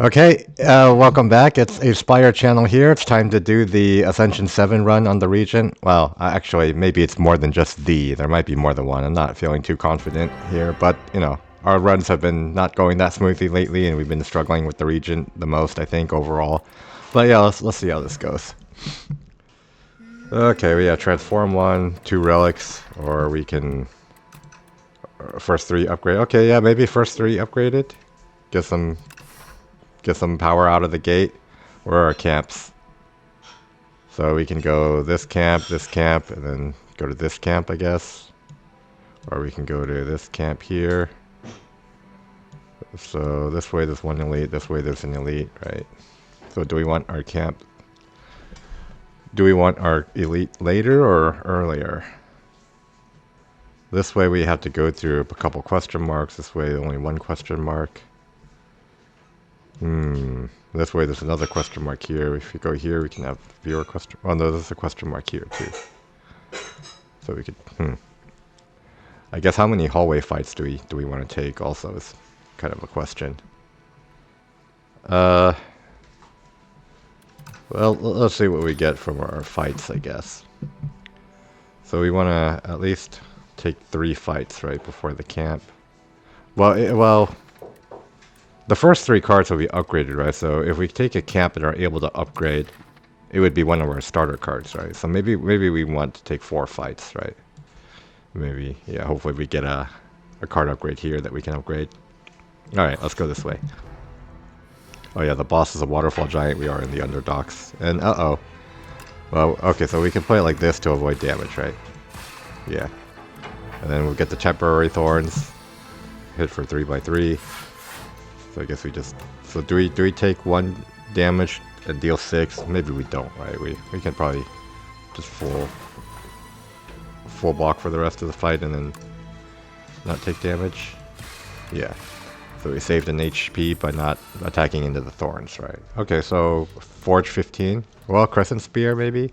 Okay, welcome back. It's Aspire channel here. It's time to do the Ascension 7 run on the Regent. Well, actually, maybe it's more than just the. There might be more than one. I'm not feeling too confident here, but, our runs have been not going that smoothly lately, and we've been struggling with the Regent the most, I think, overall. But yeah, let's see how this goes. Okay, we have Transform 1, 2 Relics, or we can... first 3 upgrade. Okay, yeah, maybe first 3 upgraded. Get some power out of the gate. Where are our camps? So we can go this camp, and then go to this camp, I guess. Or we can go to this camp here. So this way there's one elite, this way there's an elite, right? So do we want our camp... Do we want our elite later or earlier? This way we have to go through a couple question marks. This way only one question mark. This way there's another question mark here. If we go here, we can have viewer question... Oh no, there's a question mark here too. So we could... I guess how many hallway fights do we want to take also is kind of a question. Well, let's see what we get from our fights, I guess. So we want to at least take 3 fights, right, before the camp. Well, the first 3 cards will be upgraded, right? So if we take a camp and are able to upgrade, it would be one of our starter cards, right? So maybe we want to take 4 fights, right? Maybe, yeah, hopefully we get a card upgrade here that we can upgrade. Alright, let's go this way. Oh yeah, the boss is a waterfall giant. We are in the underdocks. And uh-oh. Well, okay, so we can play it like this to avoid damage, right? Yeah. And then we'll get the temporary thorns. Hit for 3x3. So I guess we just... So do we take 1 damage and deal 6? Maybe we don't, right? We can probably just full block for the rest of the fight and then not take damage. Yeah. So we saved an HP by not attacking into the thorns, right? Okay, so Forge 15. Well, Crescent Spear maybe?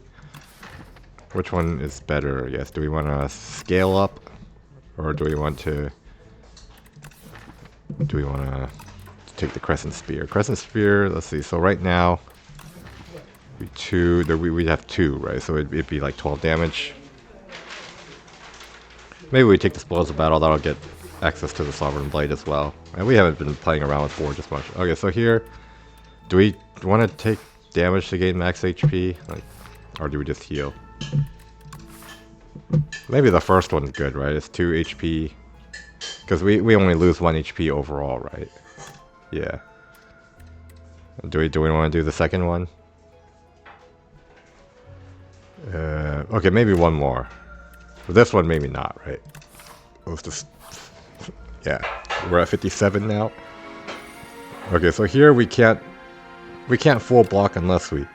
Which one is better, I guess? Do we want to scale up? Or do we want to... take the Crescent Spear? Crescent Spear, let's see. So right now, we'd have 2, right? So it'd be like 12 damage. Maybe we take the Spoils of Battle. That'll get access to the Sovereign Blade as well. And we haven't been playing around with Forge as much. Okay, so here, do we want to take damage to gain max HP? Or do we just heal? Maybe the first one's good, right? It's 2 HP. Because we only lose 1 HP overall, right? Yeah. Do we want to do the second one? Okay, maybe one more. For this one, maybe not, right? Let's just... Yeah, we're at 57 now. Okay, so here we can't full block unless we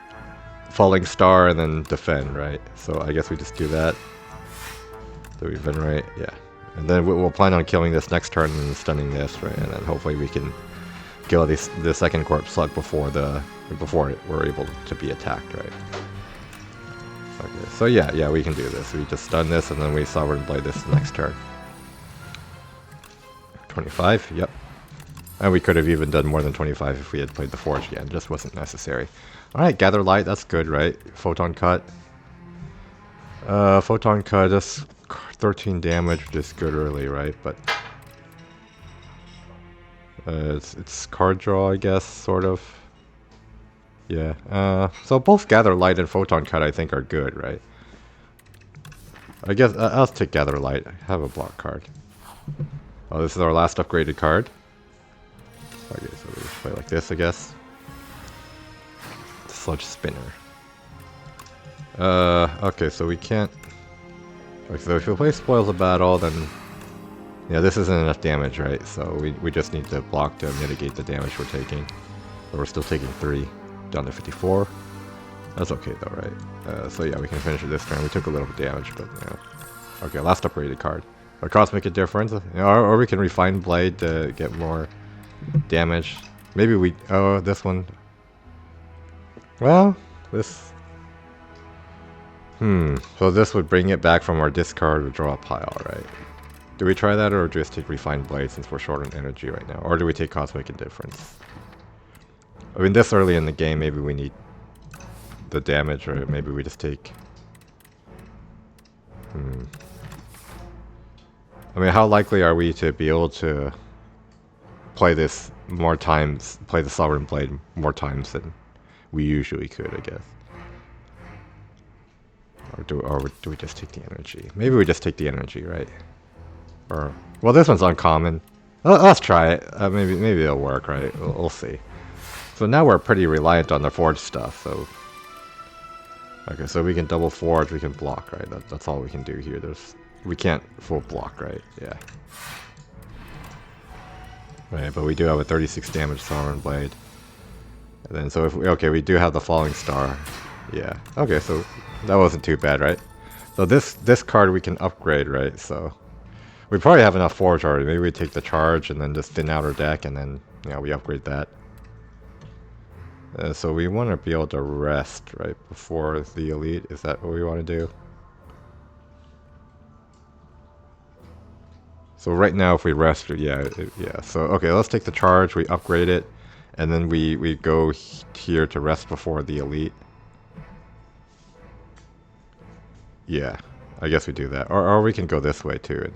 Falling Star and then defend, right? So I guess we just do that. Do we venerate? Yeah. And then we'll plan on killing this next turn and stunning this, right? And then hopefully we can kill the second corpse slug before we're able to be attacked, right? Okay, so yeah, we can do this. We just stun this and then we Sovereign Blade this next turn. 25, yep. And we could have even done more than 25 if we had played the Forge again. It just wasn't necessary. Alright, Gather Light, that's good, right? Photon Cut. Photon Cut, that's 13 damage, which is good early, right? But it's card draw, I guess, sort of. Yeah. So both Gather Light and Photon Cut, I think, are good, right? I guess I'll take Gather Light. I have a block card. Oh, this is our last upgraded card. Okay, so we play like this, I guess. Sludge Spinner. Okay, so we can't... Okay, so if we play Spoils of Battle, then... Yeah, this isn't enough damage, right? So we just need to block to mitigate the damage we're taking. But we're still taking 3. Down to 54. That's okay though, right? So yeah, we can finish it this turn. We took a little bit of damage, but yeah. Okay, last upgraded card. Our costs make a difference. Or we can Refine Blade to get more damage. Maybe we... Oh, this one... Well, this... So this would bring it back from our discard to draw a pile, right? Do we try that, or just take Refined Blade since we're short on energy right now? Or do we take Cosmic Indifference? I mean, this early in the game, maybe we need the damage, or maybe we just take... I mean, how likely are we to be able to play this more times, play the Sovereign Blade more times than we usually could, I guess? Or do we just take the energy? Maybe we just take the energy, right? Or, well, this one's uncommon. Let's try it. Maybe it'll work, right? We'll see. So now we're pretty reliant on the forge stuff, so... Okay, so we can double forge, we can block, right? That's all we can do here. We can't full block, right? Yeah. Right, but we do have a 36 damage Sovereign Blade. And then, so if we do have the Falling Star. Yeah. Okay, so that wasn't too bad, right? So this card we can upgrade, right? So we probably have enough forge already. Maybe we take the charge and then just thin out our deck, and then we upgrade that. So we want to be able to rest right before the elite. Is that what we want to do? So right now, if we rest, yeah. So okay, let's take the charge. We upgrade it, and then we go here to rest before the elite. Yeah, I guess we do that, or we can go this way too.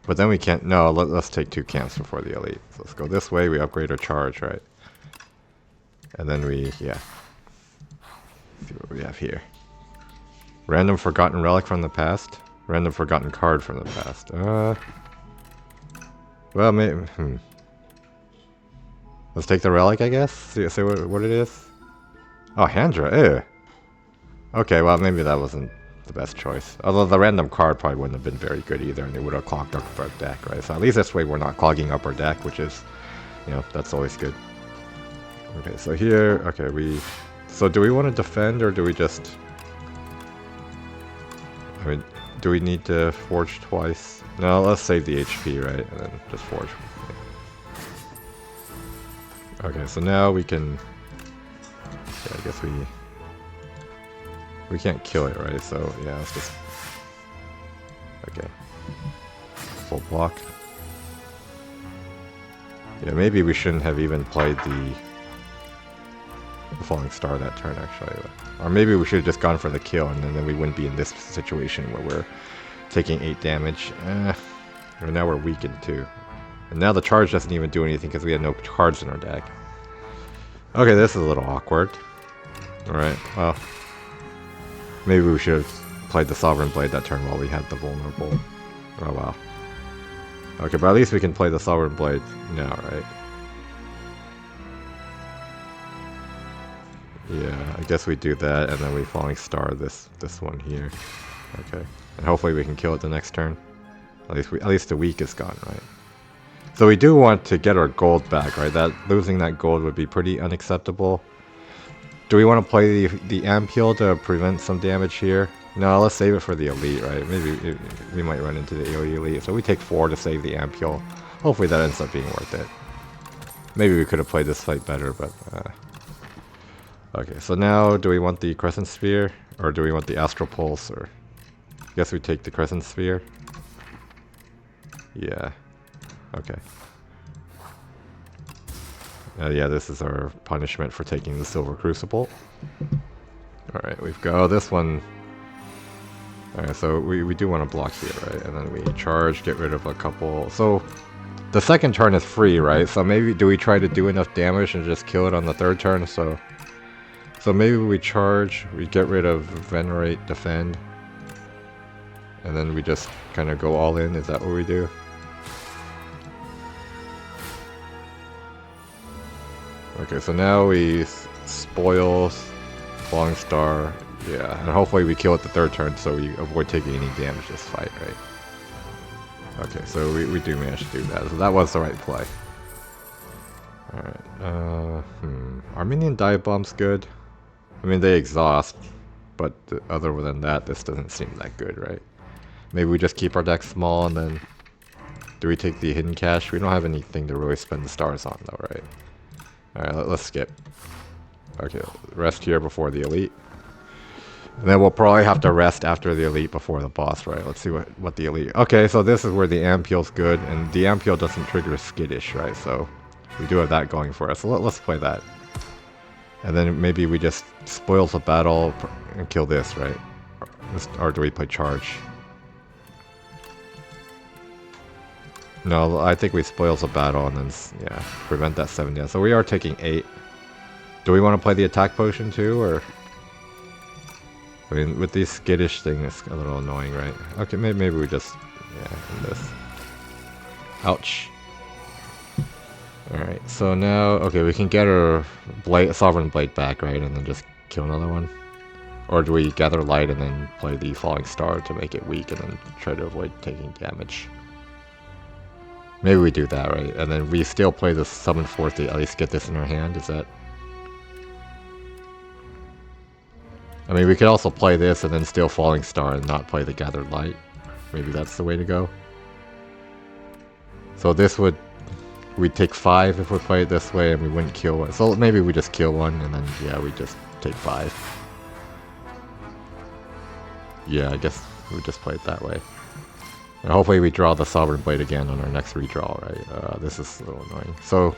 But then we can't. No, let's take 2 camps before the elite. So let's go this way. We upgrade our charge, right? And then see what we have here. Random forgotten relic from the past. Random forgotten card from the past. Well, maybe. Let's take the relic, I guess. See what it is. Oh, Handra. Ew. Okay, well maybe that wasn't the best choice. Although the random card probably wouldn't have been very good either, and it would have clogged up our deck, right? So at least this way we're not clogging up our deck, which is, that's always good. Okay, so here, so do we want to defend, or do we just... I mean, do we need to forge twice? No, let's save the HP, right? And then just forge. Okay, so now we can... Yeah, I guess we can't kill it, right? So, yeah, let's just... Okay. Full block. Yeah, maybe we shouldn't have even played the Falling Star that turn, actually. Or maybe we should have just gone for the kill, and then we wouldn't be in this situation where we're taking 8 damage. And now we're weakened too. And now the charge doesn't even do anything because we had no cards in our deck. Okay, this is a little awkward. Alright, well. Maybe we should have played the Sovereign Blade that turn while we had the vulnerable. Oh well. Okay, but at least we can play the Sovereign Blade now, right? Yeah, I guess we do that, and then we Falling Star this one here. Okay, and hopefully we can kill it the next turn. At least the weak is gone, right? So we do want to get our gold back, right? Losing that gold would be pretty unacceptable. Do we want to play the Ampule to prevent some damage here? No, let's save it for the elite, right? Maybe we might run into the elite. So we take 4 to save the Ampule. Hopefully that ends up being worth it. Maybe we could have played this fight better, but... Okay, so now do we want the Crescent Sphere? Or do we want the Astral Pulse? Or I guess we take the Crescent Sphere. Yeah. Okay. Yeah, this is our punishment for taking the Silver Crucible. Alright, we've got this one. Alright, so we do want to block here, right? And then we charge, get rid of a couple. So the second turn is free, right? So maybe do we try to do enough damage and just kill it on the third turn? So maybe we charge, we get rid of Venerate, Defend, and then we just kind of go all in. Is that what we do? Okay, so now we spoil Falling Star, yeah, and hopefully we kill it the third turn so we avoid taking any damage this fight, right? Okay, so we do manage to do that, so that was the right play. Alright, Armenian Dive Bomb's good. I mean, they exhaust, but other than that, this doesn't seem that good, right? Maybe we just keep our deck small, and then... Do we take the Hidden Cache? We don't have anything to really spend the stars on, though, right? Alright, let's skip. Okay, rest here before the elite. And then we'll probably have to rest after the elite before the boss, right? Let's see what the elite... Okay, so this is where the Ampule's good, and the Ampule doesn't trigger Skittish, right? So we do have that going for us. So let's play that. And then maybe we just spoils the battle and kill this, right? Or do we play charge? No, I think we spoils the battle and then, yeah, prevent that 7 down. So we are taking 8. Do we want to play the attack potion too, or? I mean, with these skittish thing, it's a little annoying, right? Okay, maybe we just, yeah, end this. Ouch. Alright, so now, okay, we can get our blade, Sovereign Blade back, right? And then just kill another one. Or do we gather light and then play the Falling Star to make it weak and then try to avoid taking damage? Maybe we do that, right? And then we still play the Summon Forth to at least get this in our hand, is that? I mean, we could also play this and then still Falling Star and not play the Gathered Light. Maybe that's the way to go. So this would... We'd take 5 if we play it this way and we wouldn't kill one. So maybe we just kill one and then, yeah, we just take 5. Yeah, I guess we just play it that way. And hopefully we draw the Sovereign Blade again on our next redraw, right? This is a little annoying. So,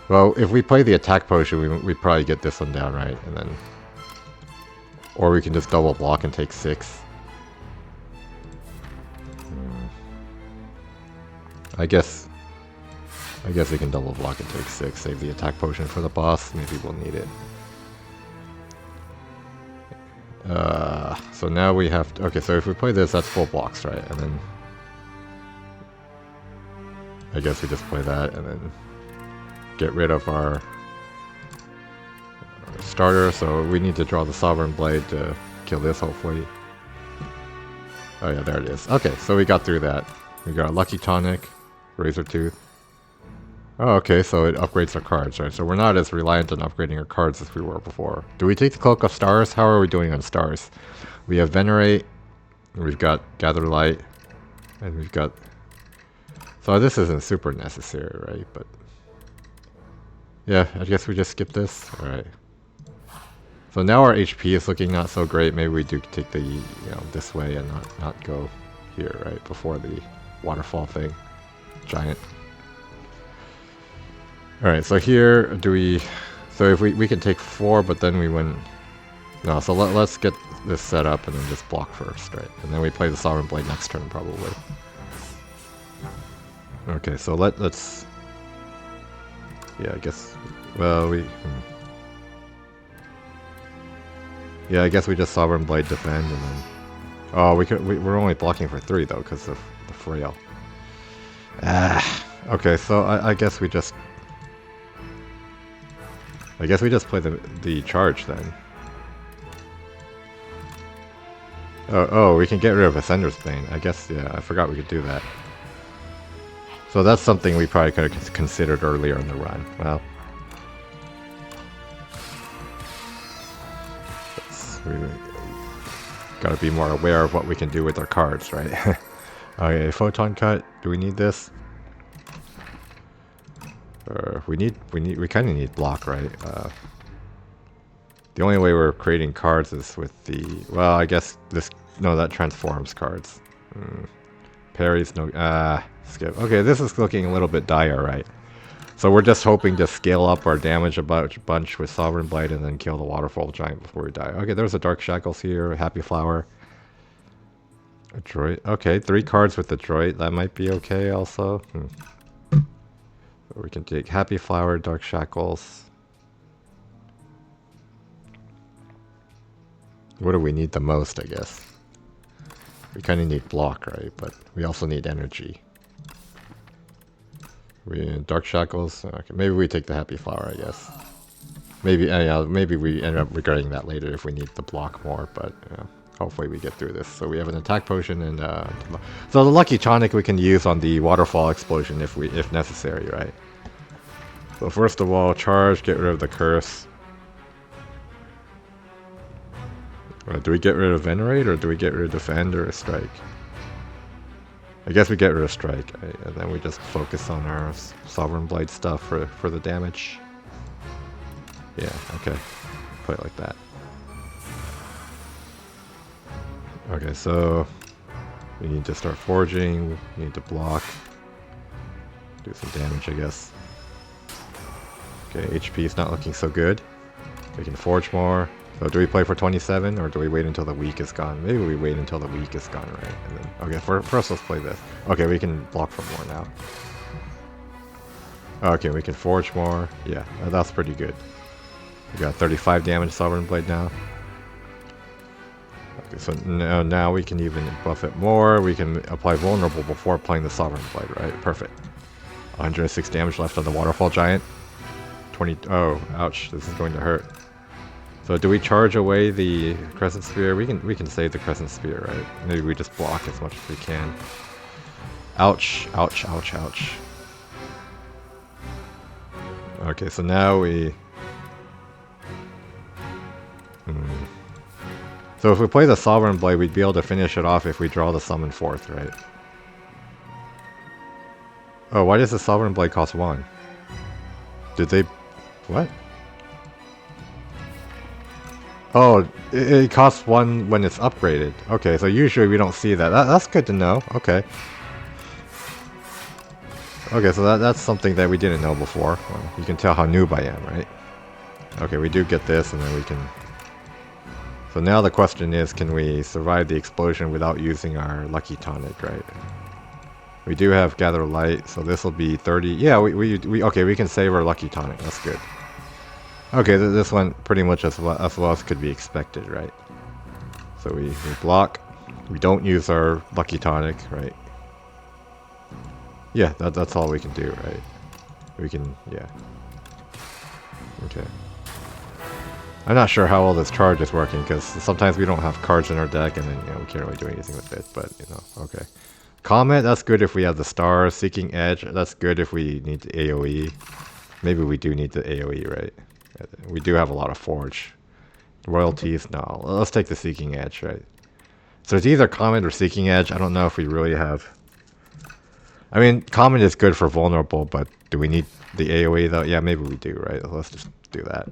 well, if we play the attack potion, we probably get this one down, right? And then... Or we can just double block and take 6. I guess we can double block and take 6. Save the attack potion for the boss. Maybe we'll need it. So now we have to, okay, so if we play this, that's full blocks, right? And then I guess we just play that and then get rid of our starter. So we need to draw the Sovereign Blade to kill this, hopefully. Oh yeah, there it is. Okay, so we got through that. We got a Lucky Tonic, Razor Tooth. Oh, okay, so it upgrades our cards, right? So we're not as reliant on upgrading our cards as we were before. Do we take the Cloak of Stars? How are we doing on stars? We have Venerate, we've got Gather Light, and we've got... So this isn't super necessary, right? But... Yeah, I guess we just skip this. Alright. So now our HP is looking not so great. Maybe we do take the, you know, this way and not go here, right? Before the waterfall thing. Giant. Alright, so here, do we... So if we can take 4, but then we wouldn't... No, so let's get this set up and then just block first, right? And then we play the Sovereign Blade next turn, probably. Okay, so let's... Yeah, I guess... Well, we... Yeah, I guess we just Sovereign Blade defend and then... Oh, we're only blocking for 3, though, because of the Frail. Okay, so I guess we just... I guess we just play the charge then. Oh, we can get rid of Ascender's Bane. I guess, yeah, I forgot we could do that. So that's something we probably could have considered earlier in the run. Well, we gotta be more aware of what we can do with our cards, right? Okay, Photon Cut. Do we need this? We kind of need block, right? The only way we're creating cards is with the... Well, I guess this... No, that transforms cards. Parries, no... skip. Okay, this is looking a little bit dire, right? So we're just hoping to scale up our damage a bunch with Sovereign Blade and then kill the Waterfall Giant before we die. Okay, there's a Dark Shackles here, Happy Flower. A Droid. Okay, 3 cards with the Droid. That might be okay also. We can take Happy Flower, Dark Shackles. What do we need the most, I guess? We kind of need block, right? But we also need energy. Dark Shackles. Okay, maybe we take the Happy Flower, I guess. Maybe, yeah, maybe we end up regretting that later if we need the block more. But hopefully we get through this. So we have an attack potion and so the Lucky Tonic we can use on the waterfall explosion if necessary, right? So first of all, charge, get rid of the curse. Do we get rid of Venerate or do we get rid of Defend or Strike? I guess we get rid of Strike, right? And then we just focus on our Sovereign Blade stuff for the damage. Yeah, okay. Play it like that. Okay, so we need to start forging, we need to block, do some damage, I guess. Okay, HP is not looking so good. We can forge more. So do we play for 27 or do we wait until the week is gone? Maybe we wait until the week is gone, right? And then, okay, first let's play this. Okay, we can block for more now. Okay, we can forge more. Yeah, that's pretty good. We got 35 damage Sovereign Blade now. Okay, so now we can even buff it more. We can apply vulnerable before applying the Sovereign Blade, right? Perfect. 106 damage left on the Waterfall Giant. 20. Oh, ouch! This is going to hurt. So do we charge away the Crescent Spear? We can save the Crescent Spear, right? Maybe we just block as much as we can. Ouch! Ouch! Ouch! Ouch! Okay, so now we. So if we play the Sovereign Blade, we'd be able to finish it off if we draw the Summon Forth, right? Oh, why does the Sovereign Blade cost 1? Did they... What? Oh, it costs 1 when it's upgraded. Okay, so usually we don't see that. That's good to know. Okay. Okay, so that's something that we didn't know before. Well, you can tell how noob I am, right? Okay, we do get this, and then we can... So now the question is, can we survive the explosion without using our Lucky Tonic, right? We do have Gather Light, so this will be 30. Yeah, okay, we can save our Lucky Tonic. That's good. Okay, this went pretty much as well as could be expected, right? So we block. We don't use our Lucky Tonic, right? Yeah, that's all we can do, right? We can, yeah. Okay. I'm not sure how well this charge is working, because sometimes we don't have cards in our deck, and then, we can't really do anything with it, but, okay. Comet, that's good if we have the stars. Seeking Edge, that's good if we need the AoE. Maybe we do need the AoE, right? We do have a lot of Forge. Royalties, no. Let's take the Seeking Edge, right? So it's either Comet or Seeking Edge. I don't know if we really have... I mean, Comet is good for vulnerable, but do we need the AoE, though? Yeah, maybe we do, right? Let's just do that.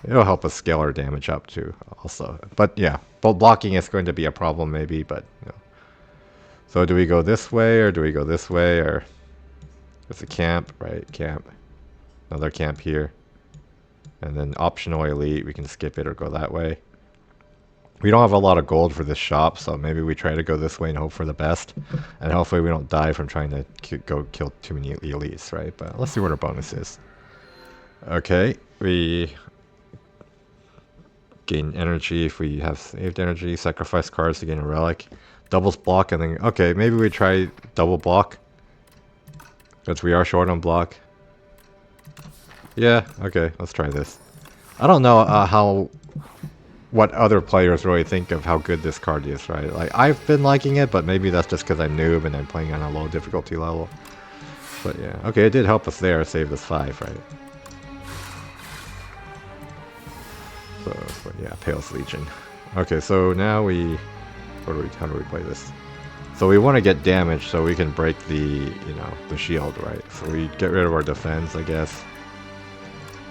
It'll help us scale our damage up too, also. But yeah, blocking is going to be a problem maybe, but So do we go this way or do we go this way, or there's a camp, right? Camp. Another camp here. And then optional elite, we can skip it or go that way. We don't have a lot of gold for this shop, so maybe we try to go this way and hope for the best. And hopefully we don't die from trying to go kill too many elites, right? But let's see what our bonus is. Okay, we gain energy if we have saved energy, sacrifice cards to gain a relic, doubles block, and then okay, maybe we try double block because we are short on block. Yeah, okay, let's try this. I don't know what other players really think of how good this card is, right? Like, I've been liking it, but maybe that's just because I'm noob and I'm playing on a low difficulty level. But yeah, okay, it did help us there, saved us 5, right? So, but yeah, Pale's Legion. Okay, so now how do we play this? So we want to get damage so we can break the, the shield, right? So we get rid of our defense, I guess.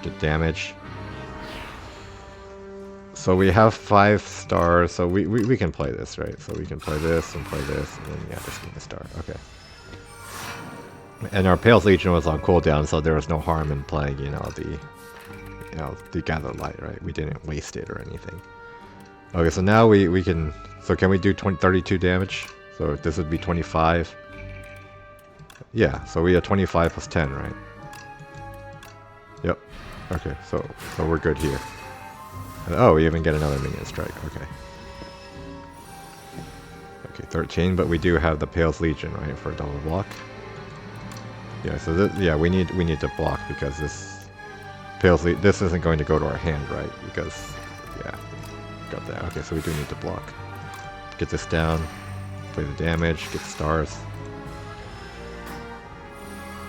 Get damage. So we have 5 stars, so we can play this, right? So we can play this, and then yeah, just gain a star. Okay. And our Pale's Legion was on cooldown, so there was no harm in playing, the Gather Light, right? We didn't waste it or anything. Okay, so now we can... So can we do 32 damage? So this would be 25. Yeah, so we have 25 plus 10, right? Yep. Okay, so we're good here. And, oh, we even get another minion strike. Okay. Okay, 13, but we do have the Pale's Legion, right, for a double block. Yeah, so we need to block because this isn't going to go to our hand, right? Because, yeah, got that. Okay, so we do need to block. Get this down, play the damage, get stars.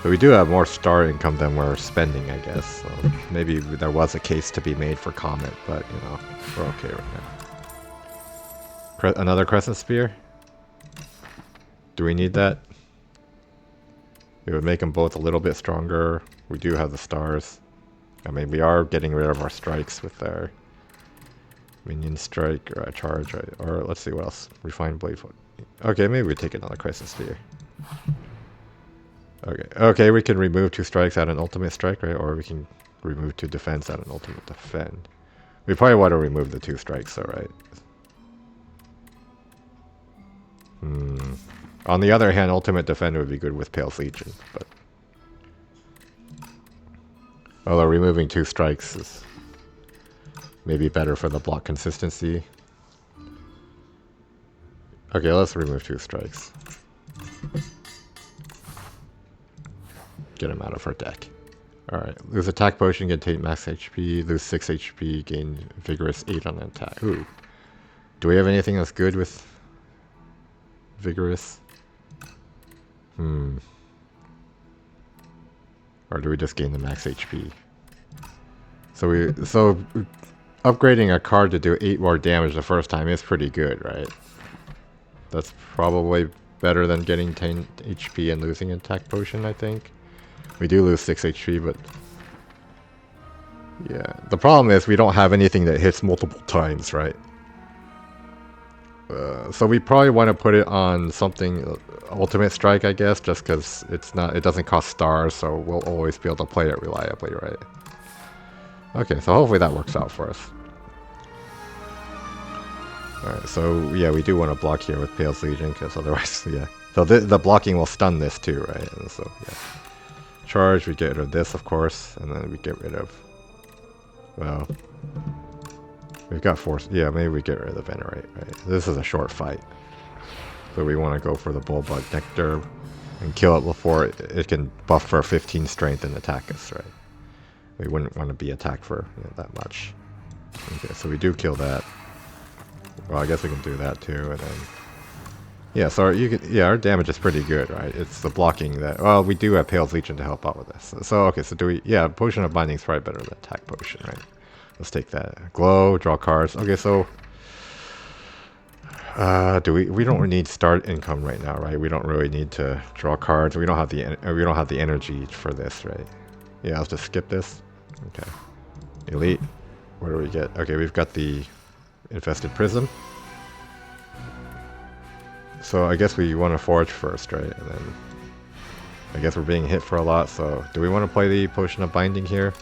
So we do have more star income than we're spending, I guess. So maybe there was a case to be made for Comet, but, we're okay right now. Another Crescent Spear? Do we need that? It would make them both a little bit stronger. We do have the stars. I mean, we are getting rid of our strikes with our minion strike or charge, right? Or let's see what else. Refined Blade Foot. Okay, maybe we take another Crescent Spear. Okay, we can remove 2 strikes, add an ultimate strike, right? Or we can... remove 2 defense and an ultimate defend. We probably want to remove the 2 strikes, though, right? On the other hand, ultimate defend would be good with Pale's Legion, but although removing 2 strikes is maybe better for the block consistency. Okay, let's remove 2 strikes. Get him out of our deck. Alright, lose attack potion, get take max HP, lose 6 HP, gain vigorous 8 on attack. Ooh. Do we have anything that's good with vigorous? Or do we just gain the max HP? So upgrading a card to do 8 more damage the first time is pretty good, right? That's probably better than getting 10 HP and losing an attack potion, I think. We do lose 6 HP, but yeah. The problem is we don't have anything that hits multiple times, right? So we probably want to put it on something ultimate strike, I guess, just because it doesn't cost stars, so we'll always be able to play it reliably, right? Okay, so hopefully that works out for us. Alright, so yeah, we do want to block here with Pale's Legion, because otherwise, yeah. So the blocking will stun this too, right? And so, yeah. Charge, we get rid of this, of course, and then we get rid of, well, we've got force. Yeah, maybe we get rid of the Venerate, right? This is a short fight. So we want to go for the Bullbug Nectar and kill it before it can buff for 15 strength and attack us, right? We wouldn't want to be attacked for that much. Okay, so we do kill that. Well, I guess we can do that too, and then yeah. So our damage is pretty good, right? It's the blocking that. Well, we do have Pale's Legion to help out with this. So okay, so do we? Yeah, Potion of Binding is probably better than attack potion, right? Let's take that. Glow, draw cards. Okay, so we don't need start income right now, right? We don't really need to draw cards. We don't have the energy for this, right? Yeah, I'll just skip this. Okay. Elite. What do we get? Okay, we've got the Infested Prism. So I guess we want to forge first, right? And then I guess we're being hit for a lot, so do we want to play the Potion of Binding here?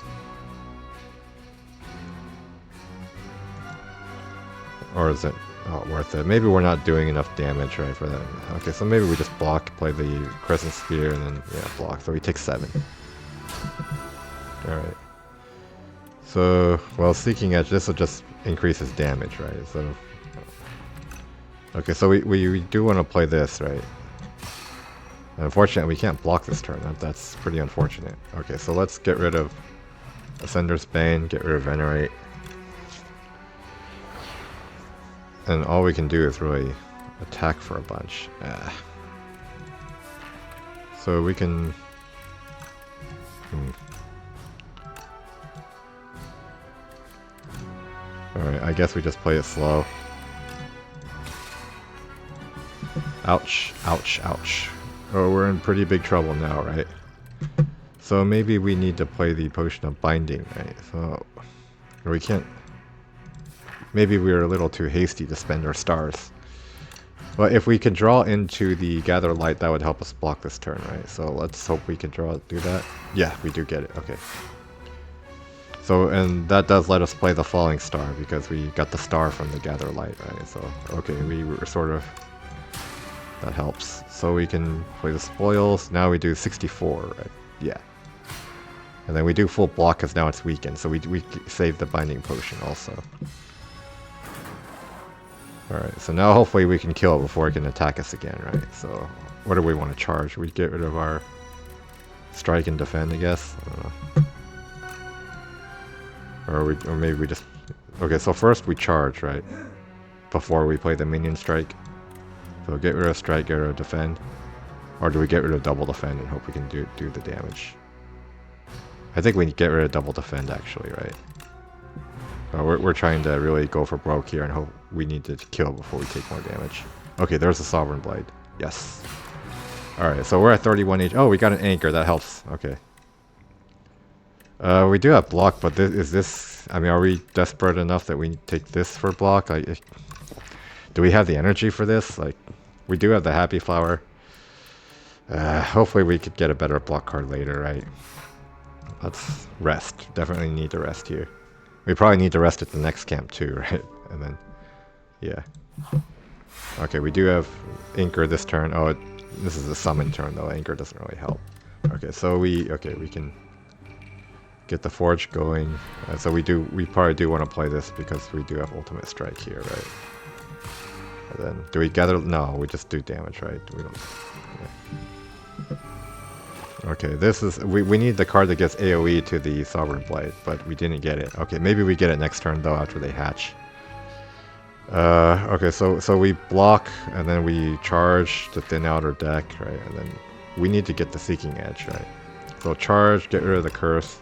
Or is it not worth it? Maybe we're not doing enough damage, right, for that. Okay, so maybe we just block, play the Crescent Spear, and then, yeah, block. So we take 7. Alright. So, well, Seeking Edge, this will just increase his damage, right? So, okay, so we do want to play this, right? Unfortunately, we can't block this turn. That's pretty unfortunate. Okay, so let's get rid of Ascender's Bane, get rid of Venerate. And all we can do is really attack for a bunch. So we can... Alright, I guess we just play it slow. Ouch, ouch, ouch. Oh, we're in pretty big trouble now, right? So maybe we need to play the Potion of Binding, right? So we can't... Maybe we were a little too hasty to spend our stars. But if we can draw into the Gather Light, that would help us block this turn, right? So let's hope we can do that. Yeah, we do get it. Okay. So, and that does let us play the Falling Star, because we got the star from the Gather Light, right? So, okay, we were sort of... That helps. So we can play the Spoils. Now we do 64, right? Yeah. And then we do full block, because now it's weakened. So we save the Binding Potion also. Alright, so now hopefully we can kill it before it can attack us again, right? So, what do we want to charge? We get rid of our strike and defend, I guess? I don't know. Or maybe we just... Okay, so first we charge, right? Before we play the minion strike. So get rid of strike, get rid of defend. Or do we get rid of double defend and hope we can do the damage? I think we get rid of double defend, actually, right? We're trying to really go for broke here and hope we need to kill before we take more damage. Okay, there's the Sovereign Blade. Yes. Alright, so we're at 31 HP. Oh, we got an anchor. That helps. Okay. We do have block, but is this... I mean, are we desperate enough that we take this for block? Do we have the energy for this? Like, we do have the Happy Flower. Hopefully we could get a better block card later, right? Let's rest. Definitely need to rest here. We probably need to rest at the next camp too, right? And then, yeah. Okay, we do have Anchor this turn. Oh, this is a summon turn though. Anchor doesn't really help. Okay, so we can get the Forge going. So we probably do want to play this because we do have Ultimate Strike here, right? And then, do we gather? No, we just do damage, right? We don't. Yeah. Okay, this is we need the card that gets AoE to the Sovereign Blade, but we didn't get it. Okay, maybe we get it next turn though after they hatch. Okay, so we block and then we charge to thin out our deck, right? And then we need to get the Seeking Edge, right? So charge, get rid of the curse.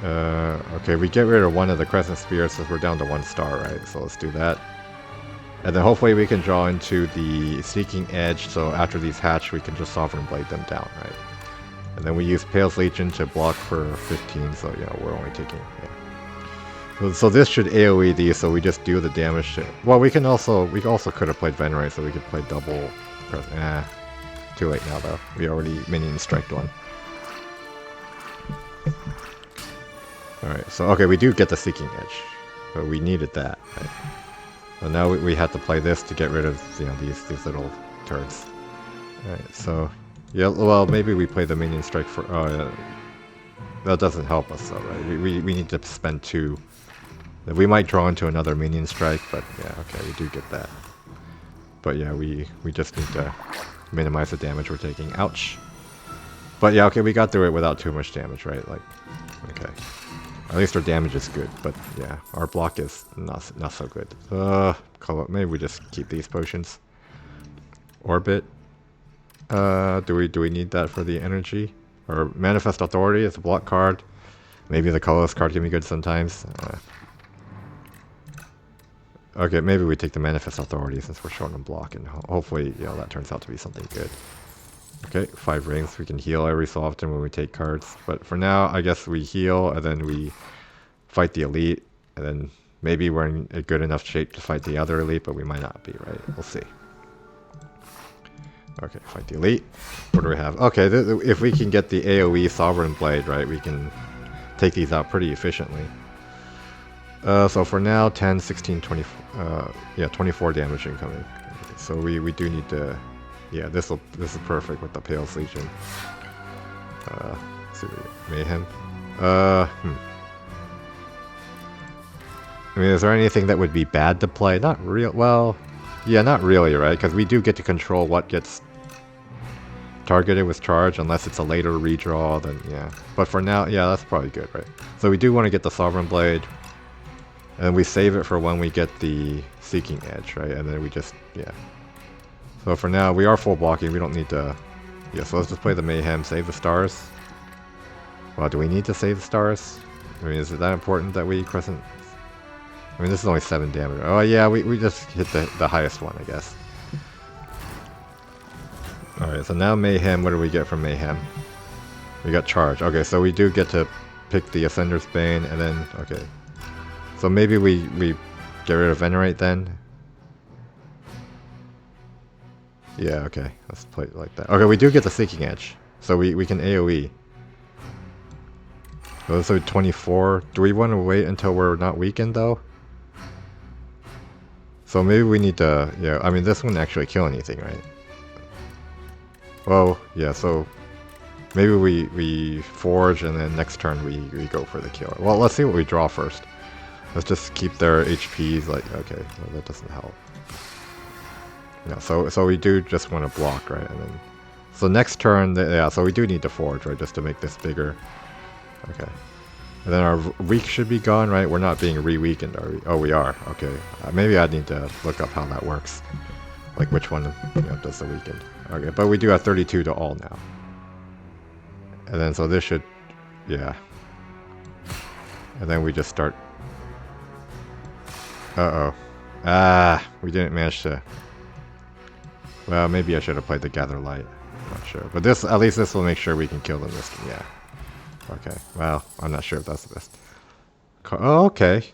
Okay, we get rid of one of the Crescent Spears since we're down to 1 star, right? So let's do that. And then hopefully we can draw into the Seeking Edge, so after these hatch we can just Sovereign Blade them down, right? And then we use Pale's Legion to block for 15, so you know, we're only taking, yeah. So this should AoE these, so we just do the damage to, well, we also could have played Venerate, so we could play double, too late now though. We already minion striked one. Alright, so okay, we do get the Seeking Edge, but we needed that, right? So now we had to play this to get rid of, you know, these little turds. Alright, so yeah, well, maybe we play the minion strike for, oh yeah, that doesn't help us though, right? We need to spend 2. We might draw into another minion strike, but yeah, okay, we do get that. But yeah, we just need to minimize the damage we're taking. Ouch. But yeah, okay, we got through it without too much damage, right? Like, okay. At least our damage is good, but yeah, our block is not so good. Maybe we just keep these potions. Orbit. Do we need that for the energy? Or Manifest Authority is a block card. Maybe the colorless card can be good sometimes. Okay, maybe we take the Manifest Authority since we're short on block, and hopefully, you know, that turns out to be something good. Okay, 5 rings. We can heal every so often when we take cards. But for now, I guess we heal, and then we fight the elite, and then maybe we're in a good enough shape to fight the other elite, but we might not be, right? We'll see. Okay, fight the elite. What do we have? Okay, if we can get the AoE Sovereign Blade, right, we can take these out pretty efficiently. So for now, 10, 16, 24, yeah, 24 damage incoming. Okay, so we do need to, yeah, this is perfect with the Pale's Legion. Let's see, Mayhem. I mean, is there anything that would be bad to play? Not real. Well, yeah, not really, right? Because we do get to control what gets targeted with charge, unless it's a later redraw. Then yeah. But for now, yeah, that's probably good, right? So we do want to get the Sovereign Blade, and we save it for when we get the Seeking Edge, right? And then we just, yeah. So for now, we are full blocking. We don't need to. Yeah. So let's just play the Mayhem, save the stars. Well, do we need to save the stars? I mean, is it that important that we Crescent? I mean, this is only 7 damage. Oh yeah, we just hit the highest one, I guess. Alright, so now Mayhem, what do we get from Mayhem? We got Charge. Okay, so we do get to pick the Ascender's Bane, and then, okay. So maybe we get rid of Venerate then? Yeah, okay, let's play it like that. Okay, we do get the Seeking Edge, so we can AoE. So 24. Do we want to wait until we're not weakened though? So maybe we need to, yeah, I mean this wouldn't actually kill anything, right? Well, yeah, so maybe we forge and then next turn we go for the kill. Well, let's see what we draw first. Let's just keep their HPs like, okay, well, that doesn't help. Yeah, so we do just want to block, right? And then, so next turn, yeah, so we do need to forge, right, just to make this bigger. Okay. And then our weak should be gone, right? We're not being re-weakened, are we? Oh, we are. Okay. Maybe I need to look up how that works. Like which one, you know, does the weakened. Okay, but we do have 32 to all now. And then so this should, yeah. And then we just start. Uh-oh. Ah, we didn't manage to. Well, maybe I should have played the Gather Light. I'm not sure. But this, at least this will make sure we can kill them this time, yeah. Okay, well, I'm not sure if that's the best. Oh, okay.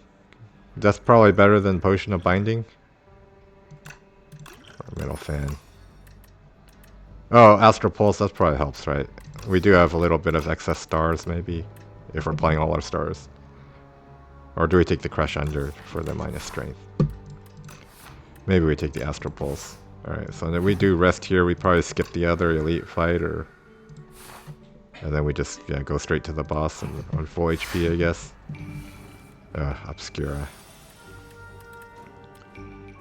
That's probably better than Potion of Binding. Middle Fan. Oh, Astral Pulse, that probably helps, right? We do have a little bit of excess stars, maybe, if we're playing all our stars. Or do we take the Crush Under for the minus strength? Maybe we take the Astral Pulse. Alright, so then we do rest here. We probably skip the other elite fight, or... And then we just, yeah, go straight to the boss and on full HP, I guess. Obscura.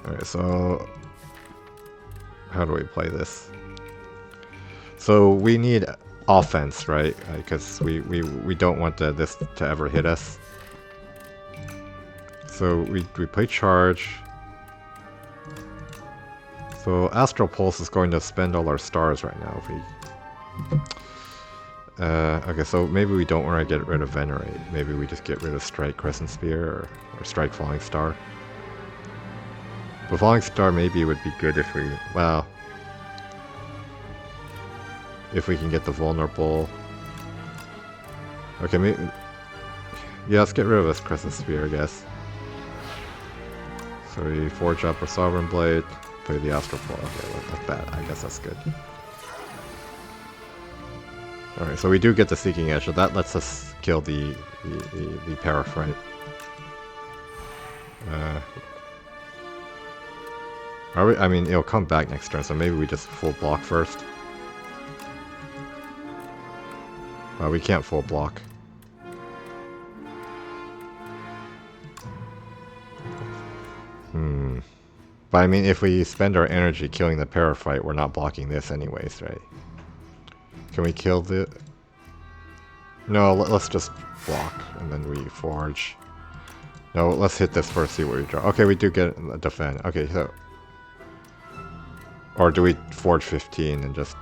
Alright, so... How do we play this? So we need offense, right? Because we don't want this to ever hit us. So we play charge. So Astral Pulse is going to spend all our stars right now. If we... okay, so maybe we don't want to get rid of Venerate. Maybe we just get rid of Strike Crescent Spear or Strike Falling Star. But Falling Star maybe would be good if we... Well... If we can get the vulnerable... Okay, maybe... Yeah, let's get rid of this Crescent Spear, I guess. So we forge up our Sovereign Blade, play the Astral Pulse. Okay, like that. I guess that's good. Alright, so we do get the Seeking Edge, so that lets us kill the Parafrite. Are we? I mean, it'll come back next turn, so maybe we just full block first. We can't full block. But I mean, if we spend our energy killing the Parafrite, we're not blocking this anyways, right? Can we kill the... No, let's just block, and then we forge. No, let's hit this first, see what we draw. Okay, we do get a defend. Okay, so... Or do we forge 15 and just...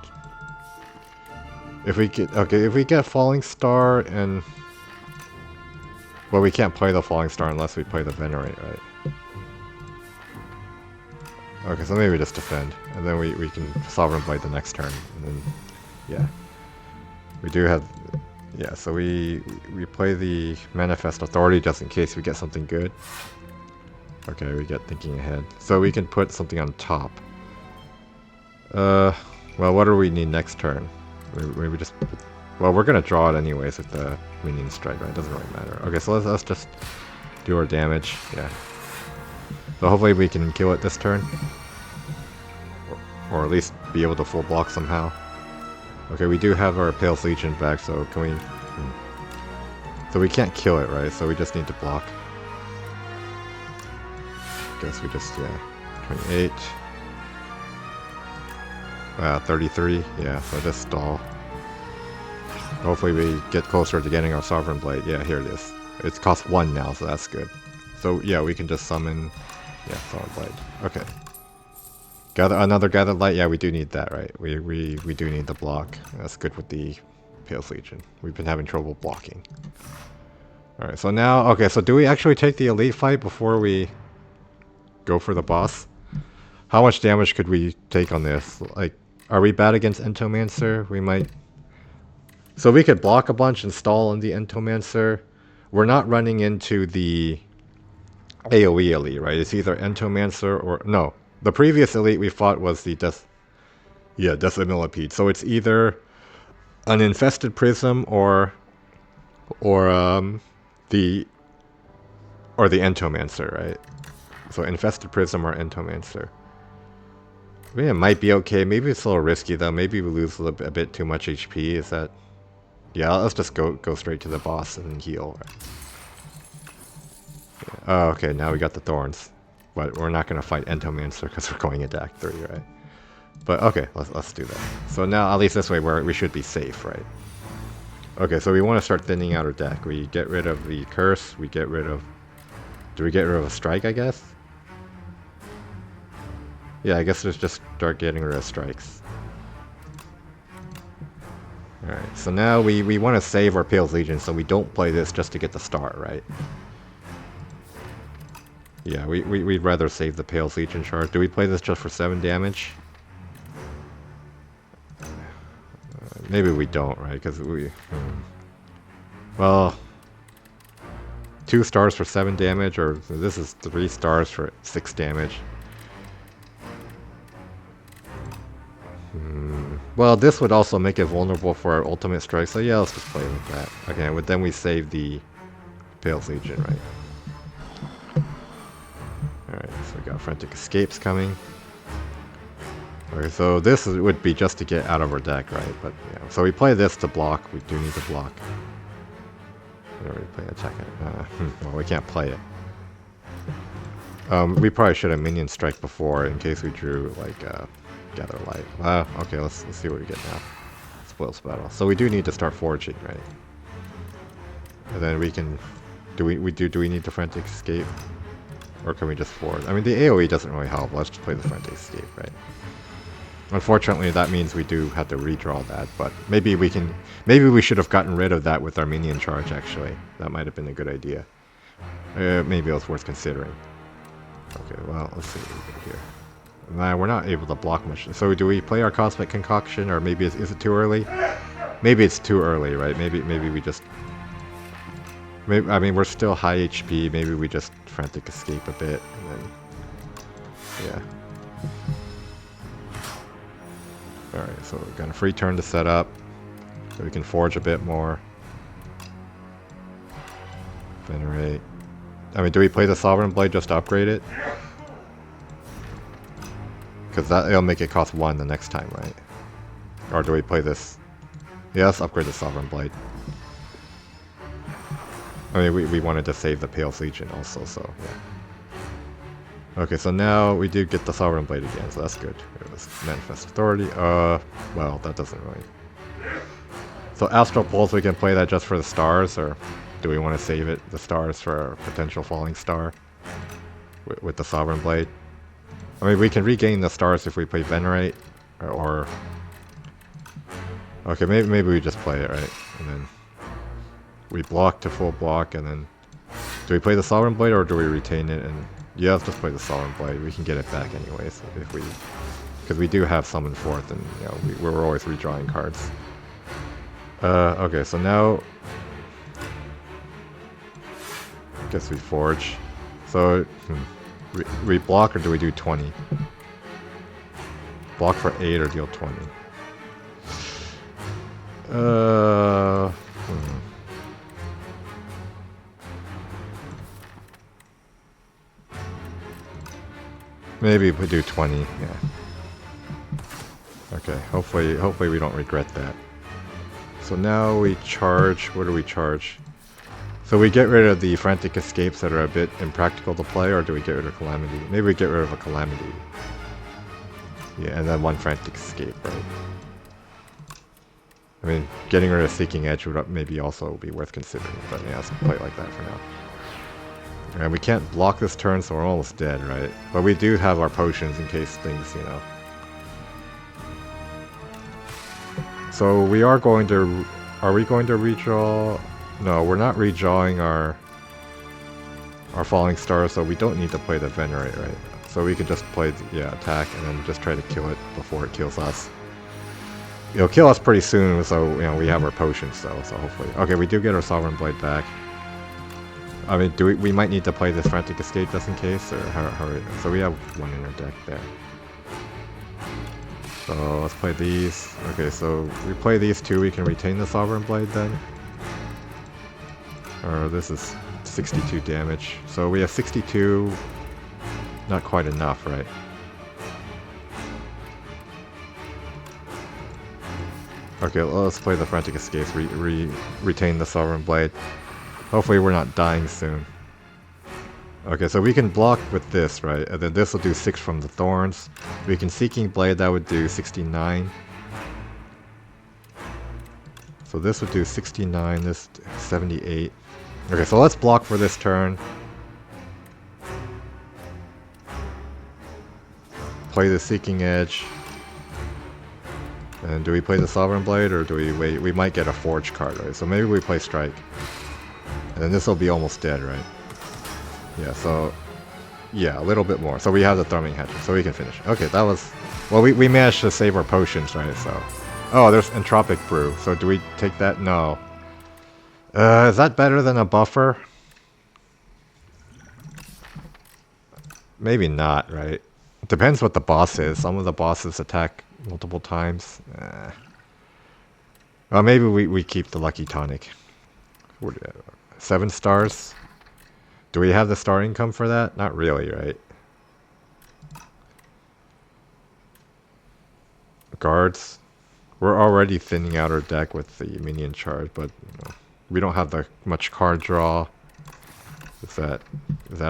If we get... Okay, if we get Falling Star and... Well, we can't play the Falling Star unless we play the Venerate, right? Okay, so maybe we just defend, and then we can Sovereign Blade the next turn, and then... Yeah. We do have... Yeah, so we play the Manifest Authority just in case we get something good. Okay, we get Thinking Ahead. So we can put something on top. Well, what do we need next turn? Maybe just... Well, we're gonna draw it anyways with the Minion Strike, right? It doesn't really matter. Okay, so let's just do our damage. Yeah. So hopefully we can kill it this turn. Or at least be able to full block somehow. Okay, we do have our Pale Legion back, so can we... So we can't kill it, right? So we just need to block. Guess we just, yeah. 28. 33. Yeah, so just stall. Hopefully we get closer to getting our Sovereign Blade. Yeah, here it is. It's cost 1 now, so that's good. So yeah, we can just summon... Yeah, Sovereign Blade. Okay. Another Gathered Light? Yeah, we do need that, right? We do need the block. That's good with the Pale Legion. We've been having trouble blocking. Alright, so now... Okay, so do we actually take the Elite fight before we go for the boss? How much damage could we take on this? Like, are we bad against Entomancer? We might... So we could block a bunch and stall on the Entomancer. We're not running into the AoE Elite, right? It's either Entomancer or... No. The previous Elite we fought was the Decimillipede. So it's either an Infested Prism or the Entomancer, right? So Infested Prism or Entomancer. I mean, it might be okay. Maybe it's a little risky though. Maybe we lose a bit too much HP. Is that... Yeah, let's just go straight to the boss and heal. Yeah. Oh, okay, now we got the Thorns. But we're not going to fight Entomancer because we're going into Act 3, right? But okay, let's do that. So now, at least this way, we should be safe, right? Okay, so we want to start thinning out our deck. We get rid of the Curse, we get rid of... Do we get rid of a Strike, I guess? Yeah, I guess let's just start getting rid of strikes. Alright, so now we want to save our Pale Legion, so we don't play this just to get the star, right? Yeah, we'd rather save the Pale Legion shard. Do we play this just for 7 damage? Maybe we don't, right? Because we... Well... 2 stars for 7 damage, or this is 3 stars for 6 damage. Well, this would also make it vulnerable for our ultimate strike, so yeah, let's just play with that. Okay, but then we save the Pale's Legion, right? Alright, so we got Frantic Escapes coming. Okay, so this would be just to get out of our deck, right? But yeah, so we play this to block. We do need to block. We already play attack. Well, we can't play it. We probably should have minion strike before in case we drew like Gather Light. Okay, let's see what we get now. Spoils battle. So we do need to start foraging, right? And then we can. Do we need to Frantic Escape, or can we just forge? I mean, the AOE doesn't really help. Let's just play the Frantic Escape, right? Unfortunately, that means we do have to redraw that, but maybe we can. Maybe we should have gotten rid of that with our minion charge. Actually, that might have been a good idea. Maybe it was worth considering. Okay, well, let's see what we get here. Nah, we're not able to block much. So do we play our Cosmic Concoction, or maybe is it too early? Maybe it's too early, right? Maybe we just. Maybe, I mean, we're still high HP. Maybe we just Frantic Escape a bit, and then yeah. Alright, so we've got a free turn to set up, so we can forge a bit more. Venerate. I mean, do we play the Sovereign Blade just to upgrade it? Because it'll make it cost 1 the next time, right? Or do we play this? Yeah, let's upgrade the Sovereign Blade. I mean, we wanted to save the Pale's Legion also, so yeah. Okay, so now we do get the Sovereign Blade again, so that's good. It was Manifest Authority. Well, that doesn't really. So Astral Pulse, we can play that just for the stars, or do we want to save it, the stars, for a potential falling star with the Sovereign Blade? I mean, we can regain the stars if we play Venerate, or okay, maybe we just play it, right? And then we block to full block, and then do we play the Sovereign Blade, or do we retain it? And yeah, let's just play the Sovereign Blade. We can get it back anyways if we, because we do have Summon Forth, and you know we're always redrawing cards. Okay, so now I guess we forge. So we block, or do we do 20? Block for 8 or deal 20? Maybe we do 20, yeah. Okay, hopefully we don't regret that. So now we charge, what do we charge? So we get rid of the Frantic Escapes that are a bit impractical to play, or do we get rid of Calamity? Maybe we get rid of a Calamity. Yeah, and then 1 Frantic Escape, right? I mean, getting rid of Seeking Edge would maybe also be worth considering, but yeah, let's play it like that for now. And we can't block this turn, so we're almost dead, right? But we do have our potions in case things, you know. So we are going to... Are we going to redraw? No, we're not redrawing our Falling Star, so we don't need to play the Venerate, right? So we can just play, yeah, attack, and then just try to kill it before it kills us. It'll kill us pretty soon, so, you know, we have our potions, though, so hopefully... Okay, we do get our Sovereign Blade back. I mean, we might need to play this Frantic Escape just in case, or how so we have 1 in our deck there. So let's play these. Okay, so we play these 2, we can retain the Sovereign Blade then. Or this is 62 damage. So we have 62, not quite enough, right? Okay, well, let's play the Frantic Escapes, retain the Sovereign Blade. Hopefully we're not dying soon. Okay, so we can block with this, right? And then this will do 6 from the Thorns. We can Seeking Blade, that would do 69. So this would do 69, this 78. Okay, so let's block for this turn. Play the Seeking Edge. And do we play the Sovereign Blade, or do we wait? We might get a Forge card, right? So maybe we play Strike. And then this will be almost dead, right? Yeah, so... Yeah, a little bit more. So we have the Thrumming Hatchet, so we can finish. Okay, that was... Well, we managed to save our potions, right? So... Oh, there's Entropic Brew. So do we take that? No. Is that better than a buffer? Maybe not, right? Depends what the boss is. Some of the bosses attack multiple times. Well, maybe we keep the Lucky Tonic. 7 stars. Do we have the star income for that? Not really, right? Guards. We're already thinning out our deck with the minion charge, but you know, we don't have the much card draw. Is that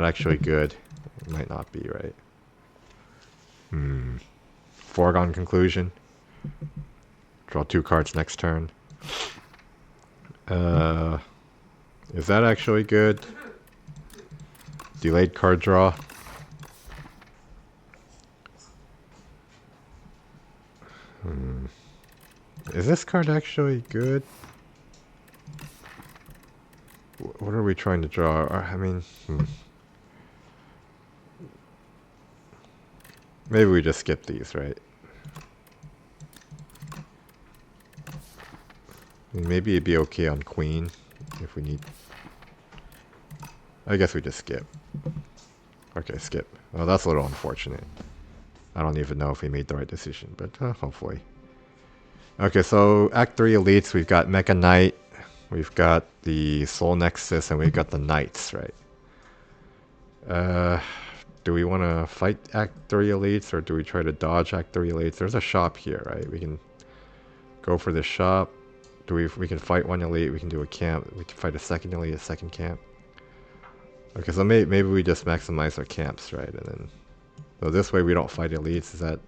actually good? It might not be, right? Foregone conclusion. Draw 2 cards next turn. Is that actually good? Delayed card draw. Is this card actually good? What are we trying to draw? I mean, maybe we just skip these, right? Maybe it'd be okay on queen if we need. I guess we just skip. Okay, skip. Well, that's a little unfortunate. I don't even know if we made the right decision, but hopefully. Okay, so Act 3 elites, we've got Mecha Knight, we've got the Soul Nexus, and we've got the Knights, right? Do we want to fight Act 3 elites, or do we try to dodge Act 3 elites? There's a shop here, right? We can go for the shop. We can fight one elite, we can do a camp, we can fight a second elite, a second camp. Okay, so maybe we just maximize our camps, right? And then, so this way we don't fight elites. Is that?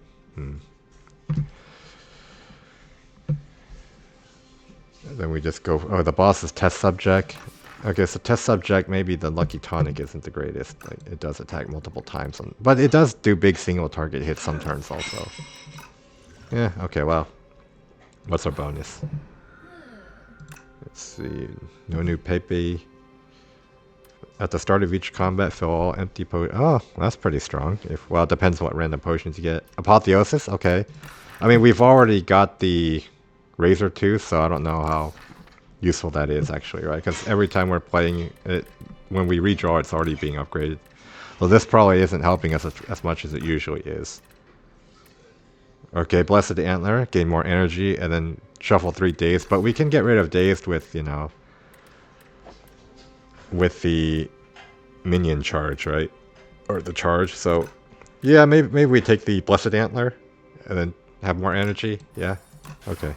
Then we just go. Oh, the boss is test subject. Okay, so test subject. Maybe the Lucky Tonic isn't the greatest. Like, it does attack multiple times, but it does do big single target hits some turns also. Yeah. Okay. Well, what's our bonus? Let's see. No new Pepe. At the start of each combat, fill all empty potions. Oh, that's pretty strong. Well, it depends what random potions you get. Apotheosis? Okay. I mean, we've already got the Razor Tooth, so I don't know how useful that is actually, right? Because every time we're playing it, when we redraw, it's already being upgraded. So this probably isn't helping us as much as it usually is. Okay, Blessed Antler, gain more energy, and then shuffle 3 Dazed. But we can get rid of Dazed with, you know, with the minion charge, right? Or the charge. So, yeah, maybe we take the Blessed Antler and then have more energy. Yeah. Okay.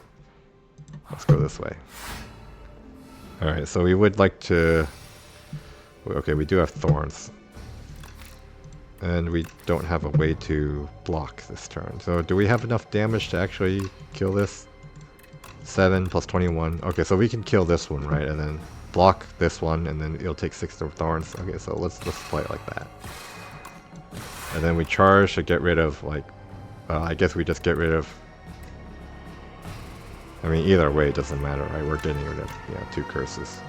Let's go this way. Alright, so we would like to... Okay, we do have thorns. And we don't have a way to block this turn. So do we have enough damage to actually kill this? 7 plus 21. Okay, so we can kill this one, right? And then block this one, and then it'll take 6 thorns. Okay, so let's play it like that. And then we charge to get rid of, like... I guess we just get rid of... I mean, either way, it doesn't matter, right? We're getting rid of, 2 curses.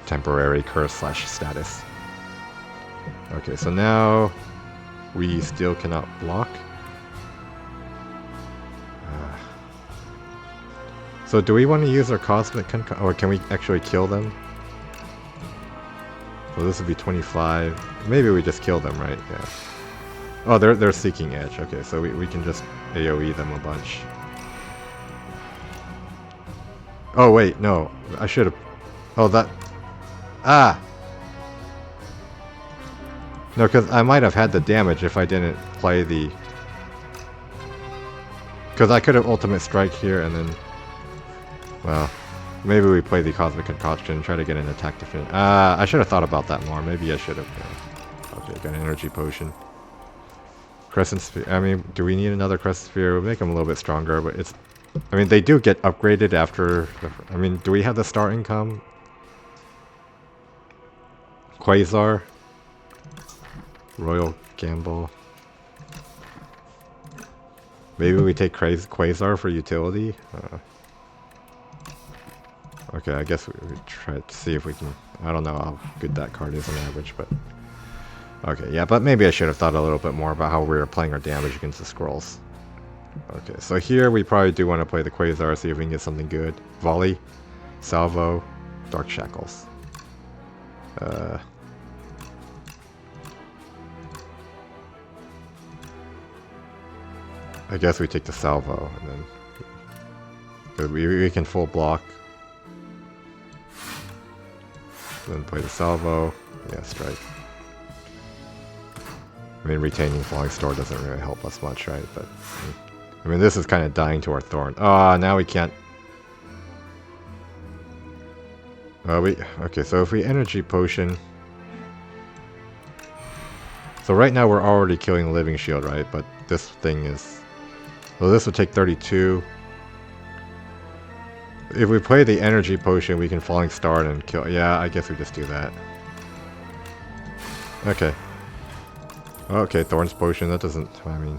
Temporary curse / status. Okay, so now we still cannot block. So do we want to use our Cosmic Concussion, or can we actually kill them? So this would be 25. Maybe we just kill them, right? Yeah. Oh, they're Seeking Edge. Okay, so we can just AoE them a bunch. Oh wait, no. I should have... Oh, that... Ah! No, because I might have had the damage if I didn't play the... Because I could have Ultimate Strike here and then... Well, maybe we play the Cosmic Concoction and try to get an attack defense. I should have thought about that more. Maybe I should have. Yeah. Okay, got an Energy Potion. Crescent Sphere. I mean, do we need another Crescent Sphere? We'll make them a little bit stronger, but it's... I mean, they do get upgraded after... I mean, do we have the star income? Quasar. Royal Gamble. Maybe we take Quasar for utility? Okay, I guess we try to see if we can... I don't know how good that card is on average, but... Okay, yeah, but maybe I should have thought a little bit more about how we were playing our damage against the scrolls. Okay, so here we probably do want to play the Quasar, see if we can get something good. Volley, Salvo, Dark Shackles. I guess we take the salvo, and then... 'cause we can full block. Then play the salvo. Yeah, strike. I mean, retaining Falling Star doesn't really help us much, right? But I mean, this is kind of dying to our Thorn. Ah, now we can't. Okay. So if we Energy Potion, so right now we're already killing the Living Shield, right? But this thing is, well, this would take 32. If we play the Energy Potion, we can Falling Star and kill. Yeah, I guess we just do that. Okay. Okay, Thorn's Potion, that doesn't, I mean...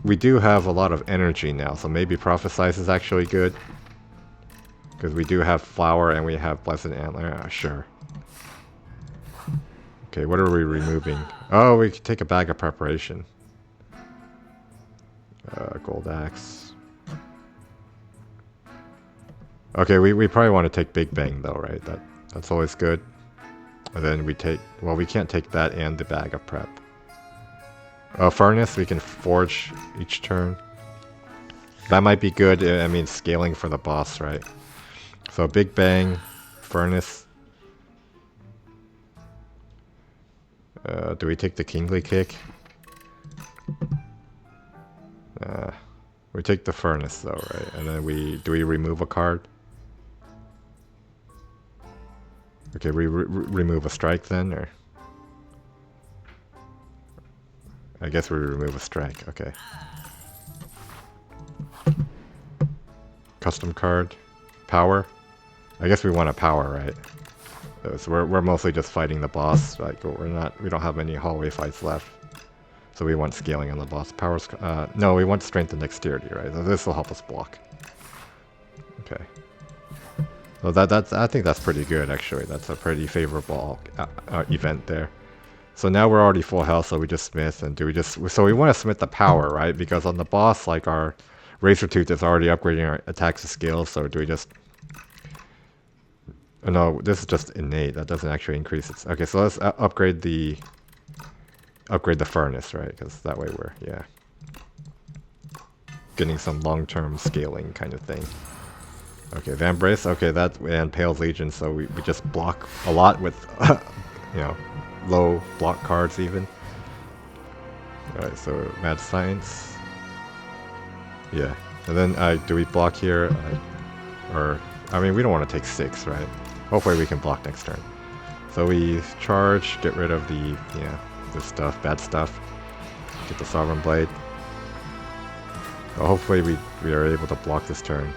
We do have a lot of energy now, so maybe Prophesize is actually good. Because we do have Flower and we have Blessed Antler, sure. Okay, what are we removing? Oh, we can take a Bag of Preparation. Gold Axe. Okay, we probably want to take Big Bang though, right? That's always good. And then we take, well, we can't take that and the Bag of Prep. Furnace, we can forge each turn. That might be good, I mean, scaling for the boss, right? So Big Bang, Furnace. Do we take the Kingly Kick? We take the Furnace though, right? And then do we remove a card? Okay, we remove a strike then, or? I guess we remove a strike, okay. Custom card. Power. I guess we want a power, right? So we're mostly just fighting the boss, like we don't have any hallway fights left. So we want scaling on the boss. Powers, no, we want strength and dexterity, right? So this will help us block. Okay. Well, I think that's pretty good, actually. That's a pretty favorable event there. So now we're already full health, so we just smith, and so we want to smith the power, right? Because on the boss, like our Razor Tooth is already upgrading our attacks and skills, so do we just... Oh, no, this is just innate. That doesn't actually increase it. Okay, so let's upgrade the Furnace, right? Because that way we're, yeah, getting some long-term scaling kind of thing. Okay, Vambrace, okay, that, and Pale's Legion, so we just block a lot with, you know, low block cards even. Alright, so Mad Science. Yeah, and then do we block here? Or, I mean, we don't want to take 6, right? Hopefully we can block next turn. So we charge, get rid of the, yeah, this stuff, bad stuff. Get the Sovereign Blade. So hopefully we are able to block this turn.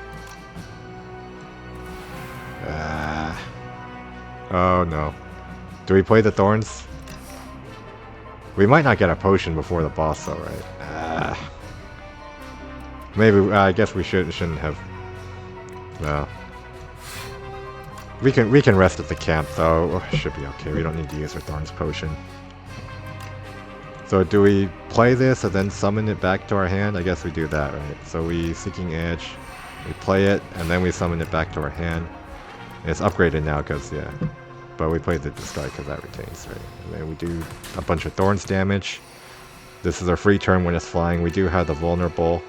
Oh no. Do we play the Thorns? We might not get a potion before the boss though, right? Maybe, I guess we shouldn't have. Well. We can rest at the camp though. Should be okay. We don't need to use our Thorns potion. So do we play this and then summon it back to our hand? I guess we do that, right? So we Seeking Edge, we play it, and then we summon it back to our hand. It's upgraded now because, yeah. But we played the Destroy because that retains, right? And then we do a bunch of Thorns damage. This is our free turn when it's flying. We do have the Vulnerable.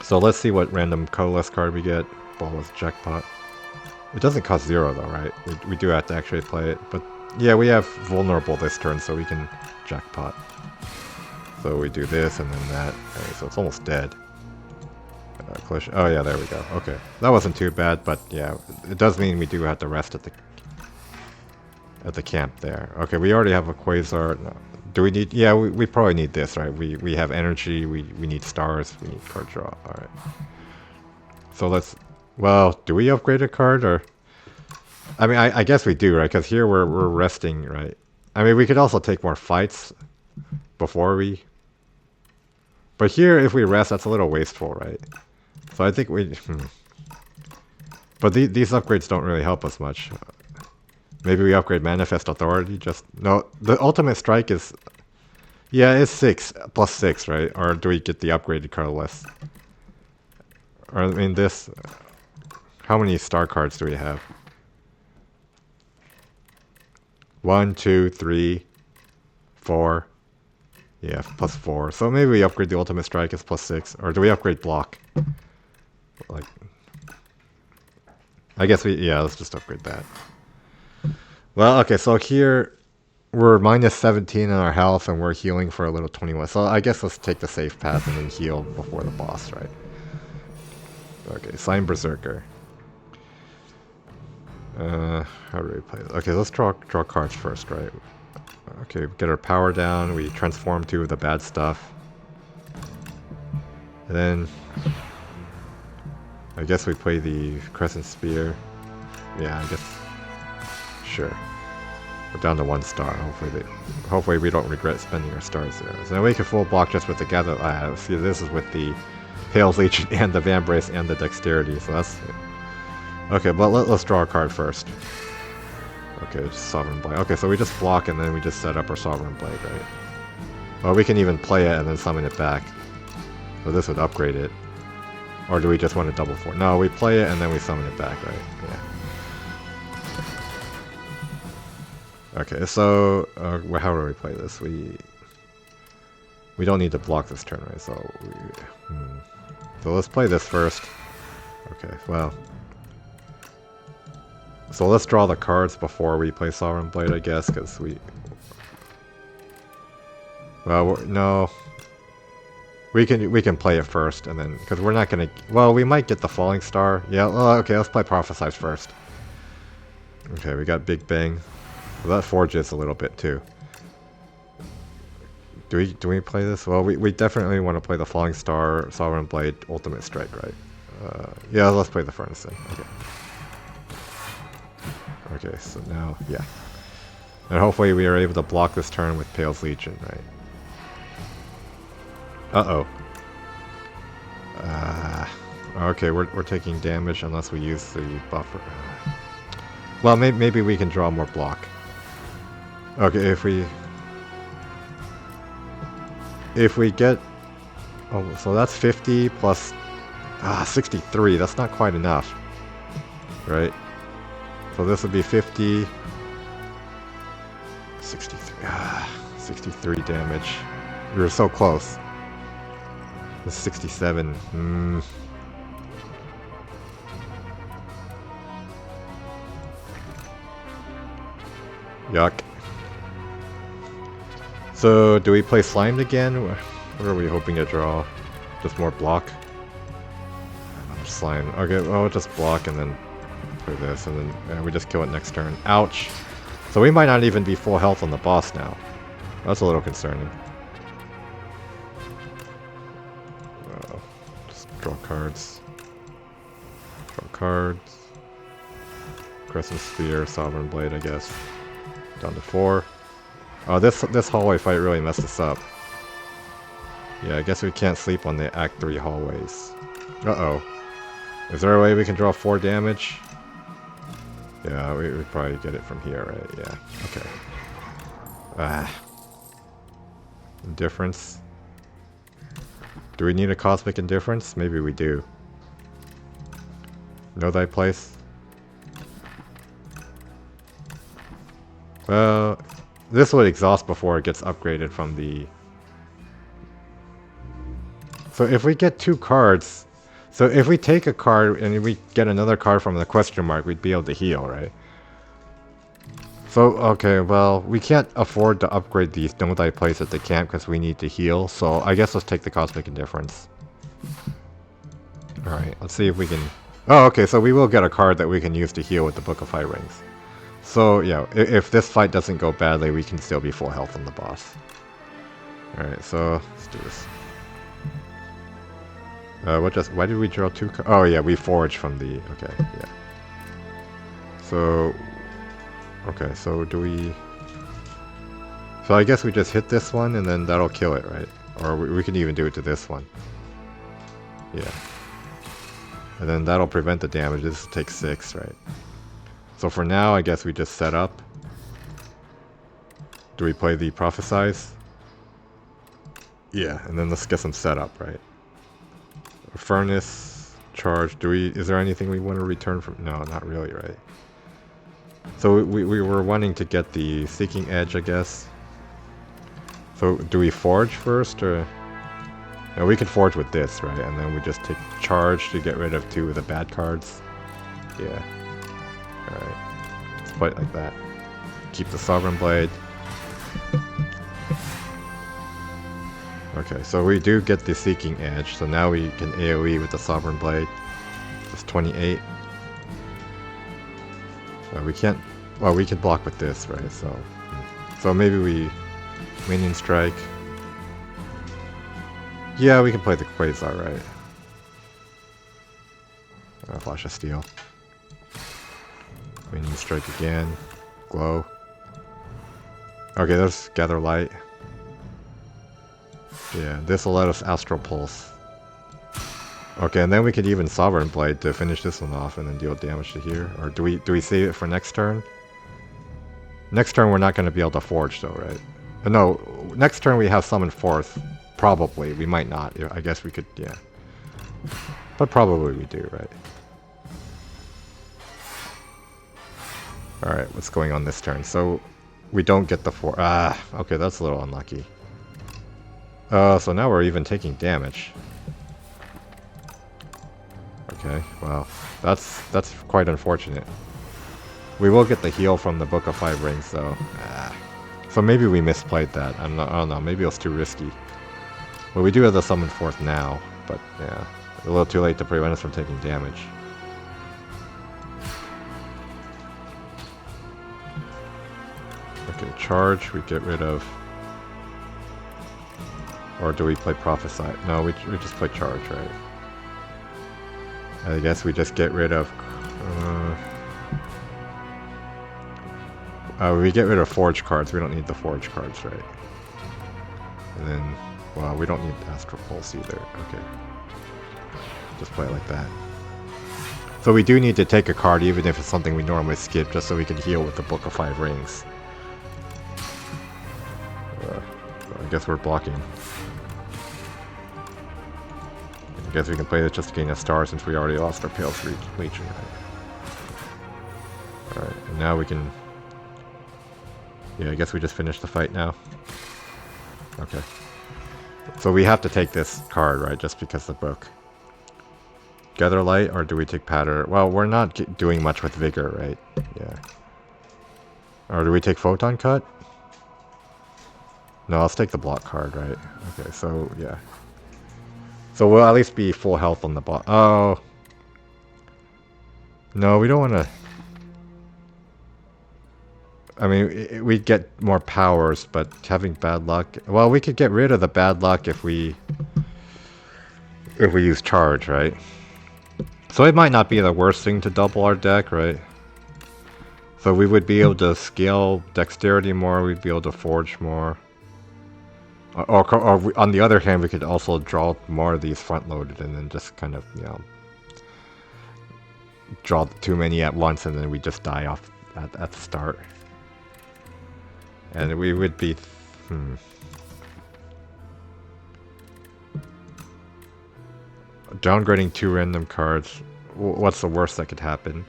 So let's see what random colorless card we get. Ballless Jackpot. It doesn't cost 0 though, right? We do have to actually play it. But yeah, we have Vulnerable this turn, so we can Jackpot. So we do this and then that. Okay, so it's almost dead. Oh yeah, there we go. Okay, that wasn't too bad, but yeah, it does mean we do have to rest at the camp there. Okay, we already have a Quasar. No. Do we need? Yeah, we probably need this, right? We have energy. We need stars. We need card draw. All right. So let's. Well, do we upgrade a card or? I mean, I guess we do, right? Because here we're resting, right? I mean, we could also take more fights before we. But here, if we rest, that's a little wasteful, right? So I think we... But these upgrades don't really help us much. Maybe we upgrade Manifest Authority, just... No, the Ultimate Strike is... Yeah, it's 6, plus 6, right? Or do we get the upgraded colorless? Or, I mean, this... How many star cards do we have? 1, 2, 3, 4... Yeah, +4. So maybe we upgrade the ultimate strike as +6. Or do we upgrade block? Like, I guess yeah, let's just upgrade that. Well, okay, so here we're -17 in our health and we're healing for a little 21. So I guess let's take the safe path and then heal before the boss, right? Okay, Slime Berserker. How do we play this? Okay, let's draw cards first, right? Okay, get our power down, we transform 2 of the bad stuff. And then I guess we play the Crescent Spear. Yeah, I guess. Sure. We're down to 1 star. Hopefully we don't regret spending our stars there. So now we can full block just with the Gather. See, this is with the Pale's Leech and the Vambrace and the Dexterity. So that's okay. But let's draw a card first. Okay, just Sovereign Blade. Okay, so we just block and then we just set up our Sovereign Blade, right? Well, we can even play it and then summon it back. So this would upgrade it. Or do we just want to double for? No, we play it and then we summon it back, right? Yeah. Okay, so how do we play this? We don't need to block this turn, right? So so let's play this first. Okay, well. So let's draw the cards before we play Sovereign Blade, I guess, because we. Well, no. We can play it first, and then because we're not gonna. Well, we might get the Falling Star. Yeah. Well, okay. Let's play Prophesize first. Okay, we got Big Bang. Well, that forges a little bit too. Do we play this? Well, we definitely want to play the Falling Star, Sovereign Blade, Ultimate Strike, right? Yeah, let's play the Furnace then. Okay. Okay, so now, yeah. And hopefully we are able to block this turn with Pale's Legion, right? Uh-oh. Okay, we're taking damage unless we use the buffer. Well, maybe we can draw more block. Okay, if we get... Oh, so that's 50 plus... 63. That's not quite enough. Right? So this would be 50... 63. 63 damage. We were so close. This 67. Yuck. So, do we play Slimed again? What are we hoping to draw? Just more block? Slime. Okay, well, we'll just block and then play this, and then we just kill it next turn. Ouch! So we might not even be full health on the boss now. That's a little concerning. Just draw cards. Draw cards. Crescent Spear, Sovereign Blade, I guess. Down to 4. Oh, this hallway fight really messed us up. Yeah, I guess we can't sleep on the Act 3 hallways. Uh-oh. Is there a way we can draw 4 damage? Yeah, we probably get it from here, right? Yeah, okay. Indifference. Do we need a Cosmic Indifference? Maybe we do. Know thy place? Well, this would exhaust before it gets upgraded from the... So if we get 2 cards... So if we take a card and we get another card from the question mark, we'd be able to heal, right? So, okay, well, we can't afford to upgrade these Know Thy Place at the camp because we need to heal, so I guess let's take the Cosmic Indifference. Alright, let's see if we can... Oh, okay, so we will get a card that we can use to heal with the Book of Fire Rings. So, yeah, if this fight doesn't go badly, we can still be full health on the boss. Alright, so, let's do this. Why did we draw 2 cards? Oh, yeah, we forged from the... Okay, yeah. So... Okay, so do we... So I guess we just hit this one, and then that'll kill it, right? Or we can even do it to this one. Yeah. And then that'll prevent the damage. This takes 6, right? So for now, I guess we just set up. Do we play the Prophesize? Yeah, and then let's get some setup, right? Furnace, charge. Is there anything we want to return from? No, not really, right? So we were wanting to get the Seeking Edge, I guess. So do we forge first, or? No, we can forge with this, right? And then we just take charge to get rid of 2 of the bad cards. Yeah. Alright. Let's play it like that. Keep the Sovereign Blade. Okay, so we do get the Seeking Edge, so now we can AoE with the Sovereign Blade. That's 28. We can't... Well, we can block with this, right? So maybe we... Minion Strike. Yeah, we can play the Quasar, right? Flash of Steel. Minion Strike again. Glow. Okay, let's Gather Light. Yeah, this will let us Astral Pulse. Okay, and then we could even Sovereign Blade to finish this one off and then deal damage to here. Or do we save it for next turn? Next turn we're not going to be able to Forge though, right? No, next turn we have Summon Forth. Probably. We might not. I guess we could, yeah. But probably we do, right? Alright, what's going on this turn? So, we don't get the okay, that's a little unlucky. So now we're even taking damage. Okay, well, that's quite unfortunate. We will get the heal from the Book of 5 Rings, though. So maybe we misplayed that. I don't know, maybe it was too risky. Well, we do have the Summon Forth now, but yeah, a little too late to prevent us from taking damage. Okay, charge, we get rid of... Or do we play Prophesy? No, we just play charge, right? I guess we just get rid of... we get rid of Forge cards. We don't need the Forge cards, right? And then... Well, we don't need Astral Pulse either. Okay. Just play it like that. So we do need to take a card, even if it's something we normally skip, just so we can heal with the Book of 5 Rings. I guess we're blocking. I guess we can play this just to gain a star since we already lost our Pale Legion. Alright, and now we can... Yeah, I guess we just finished the fight now. Okay. So we have to take this card, right? Just because of the book. Gather Light, or do we take Patter? Well, we're not doing much with Vigor, right? Yeah. Or do we take Photon Cut? No, let's take the block card, right? Okay, so, yeah. So we'll at least be full health on the block. Oh. No, we don't want to... I mean, we'd get more powers, but having bad luck... Well, we could get rid of the bad luck if we use charge, right? So it might not be the worst thing to double our deck, right? So we would be able to scale dexterity more, we'd be able to forge more. Or on the other hand, we could also draw more of these front-loaded and then just kind of, you know... draw too many at once and then we just die off at the start. And we would be... Downgrading 2 random cards. What's the worst that could happen?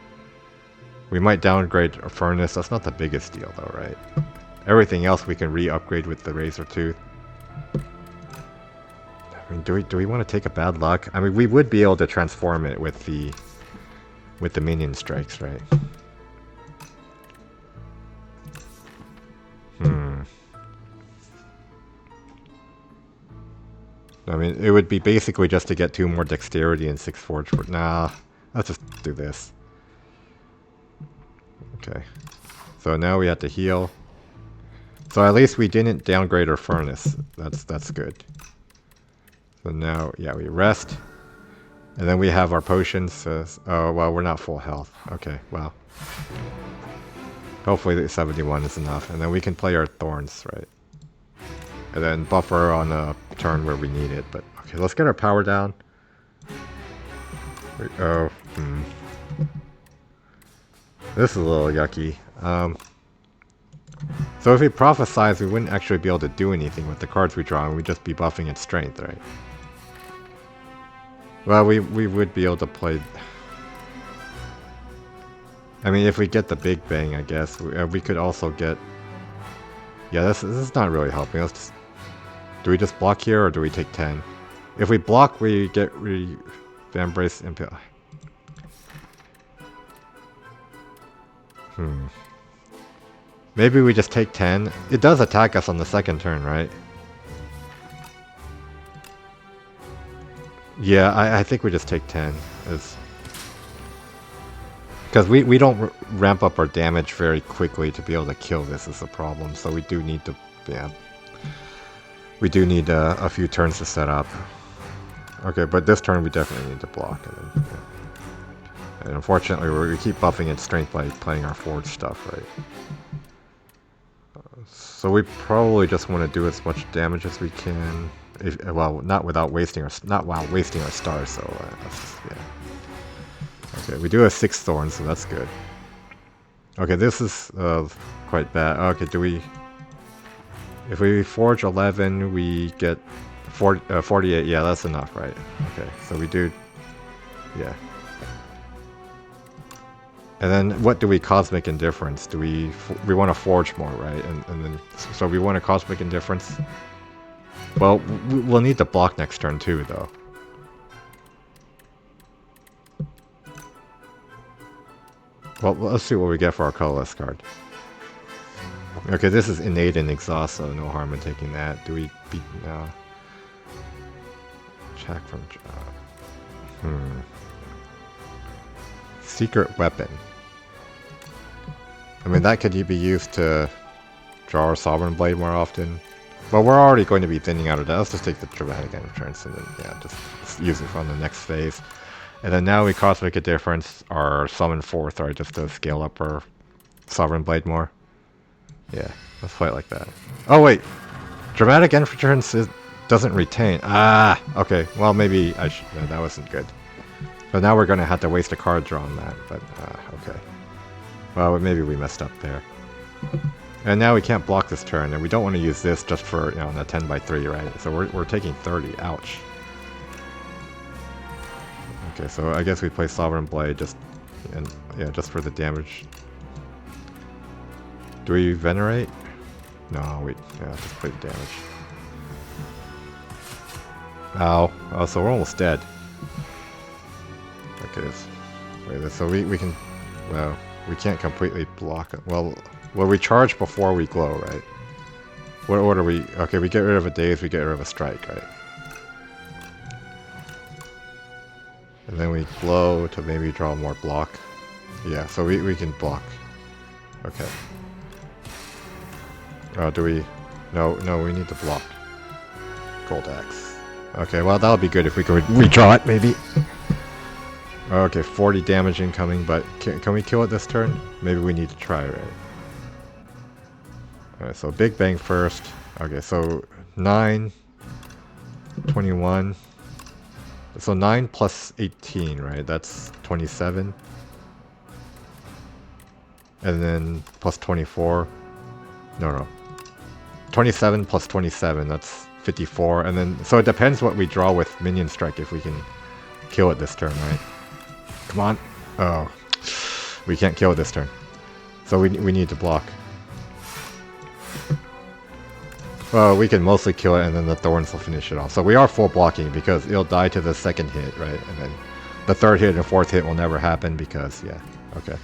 We might downgrade a Furnace. That's not the biggest deal though, right? Everything else we can re-upgrade with the Razor Tooth. I mean, do we want to take a bad luck? I mean, we would be able to transform it with the Minion Strikes, right? I mean, it would be basically just to get 2 more dexterity and 6 forge. Nah, let's just do this. Okay. So now we have to heal. So at least we didn't downgrade our Furnace. That's good. So now, yeah, we rest. And then we have our potions. Oh, well, we're not full health. Okay, well. Hopefully the 71 is enough. And then we can play our Thorns, right? And then buffer on a turn where we need it. But okay, let's get our power down. This is a little yucky. So if we prophesize, we wouldn't actually be able to do anything with the cards we draw, and we'd just be buffing its strength, right? Well, we would be able to play... I mean, if we get the Big Bang, I guess, we could also get... Yeah, this is not really helping. Let's just Do we just block here or do we take 10? If we block, we get Vambrace Impale. Maybe we just take 10. It does attack us on the second turn, right? Yeah, I think we just take 10. Because we don't ramp up our damage very quickly to be able to kill this is the problem. So we do need to, yeah. We do need a few turns to set up. Okay, but this turn we definitely need to block. And unfortunately, we keep buffing its strength by playing our forward stuff, right? So we probably just want to do as much damage as we can. Well, not while wasting our stars. So yeah. Okay, we do have 6 thorns, so that's good. Okay, this is quite bad. Okay, do we? If we forge 11, we get 48. Yeah, that's enough, right? Okay, so we do. Yeah. And then what do we Cosmic Indifference? Do we want to forge more, right? And then so we want a Cosmic Indifference. Well, we'll need to block next turn too, though. Well, let's see what we get for our colorless card. Okay, this is innate and exhaust, so no harm in taking that. Do we beat no? Check from Secret weapon. I mean, that could be used to draw our Sovereign Blade more often. But we're already going to be thinning out of that. Let's just take the Dramatic Entrance and then, yeah, just use it on the next phase. And then now we Cosmic Indifference our Summon 4th, right, just to scale up our Sovereign Blade more. Yeah, let's play it like that. Oh, wait! Dramatic Entrance doesn't retain. Ah! Okay, well, maybe I should... No, that wasn't good. But now we're going to have to waste a card draw on that, but, okay. Well, maybe we messed up there. And now we can't block this turn, and we don't want to use this just for, you know, a 10 by 3, right? So we're taking 30. Ouch. Okay, so I guess we play Sovereign Blade just for the damage. Do we Venerate? No, just play the damage. Ow. Oh, so we're almost dead. Okay, so we can, well, we can't completely block it. Well, we charge before we glow, right? What order we... Okay, we get rid of a daze, we get rid of a strike, right? And then we glow to maybe draw more block. Yeah, so we can block. Okay. Oh, do we... No, we need to block. Gold Axe. Okay, well, that'll be good if we could redraw it, maybe. Okay, 40 damage incoming, but can we kill it this turn? Maybe we need to try, right? Alright, so Big Bang first. Okay, so 9, 21. So 9 plus 18, right? That's 27. And then plus 24. No. 27 plus 27, that's 54. And then, so it depends what we draw with Minion Strike if we can kill it this turn, right? Come on. Oh. We can't kill it this turn. So we need to block. Well, we can mostly kill it and then the Thorns will finish it off. So we are full blocking because it'll die to the second hit, right? And then the third hit and fourth hit will never happen because, yeah. Okay.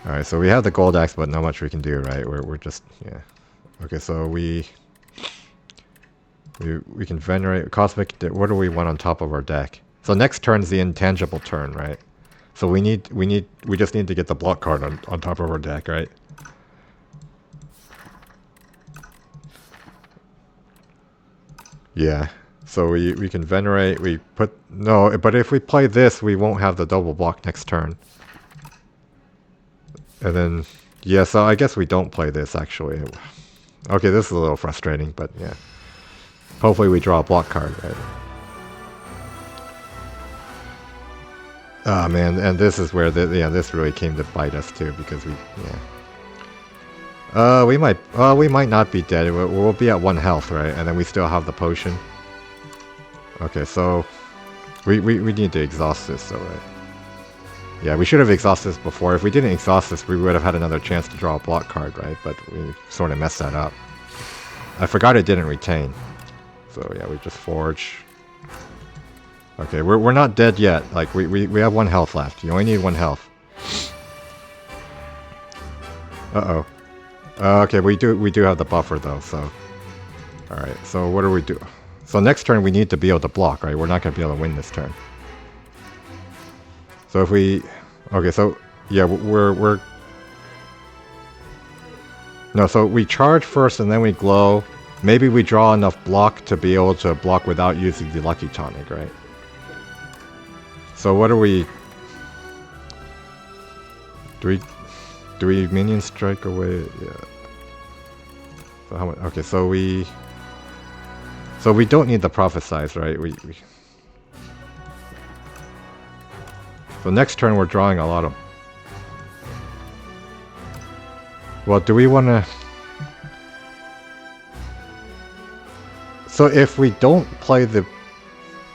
Alright, so we have the Gold Axe, but not much we can do, right? We're just, yeah. Okay, so we can Venerate Cosmic. What do we want on top of our deck? So next turn's the intangible turn, right? So we just need to get the block card on top of our deck, right? Yeah. So we can Venerate. We put no, but if we play this, we won't have the double block next turn. And then yeah, so I guess we don't play this actually. Okay, this is a little frustrating, but yeah. Hopefully we draw a block card, right? Oh man, and this is where this really came to bite us too, because we might not be dead. We'll be at 1 health, right? And then we still have the potion. Okay, so we need to exhaust this, though, right? Yeah, we should have exhausted this before. If we didn't exhaust this, we would have had another chance to draw a block card, right? But we sort of messed that up. I forgot it didn't retain. So yeah, we just forge. Okay, we're not dead yet. Like we have 1 health left. You only need 1 health. Uh-oh. Okay, we do have the buffer though, so. Alright, so what do we do? So next turn we need to be able to block, right? We're not gonna be able to win this turn. So if we okay, so yeah, we're no, so we charge first and then we glow. Maybe we draw enough block to be able to block without using the lucky tonic, right? So what do we... Do we minion strike away? Yeah. So how much? Okay, so we don't need the prophesize, right? So next turn we're drawing a lot of... Well, do we want to... So if we don't play the...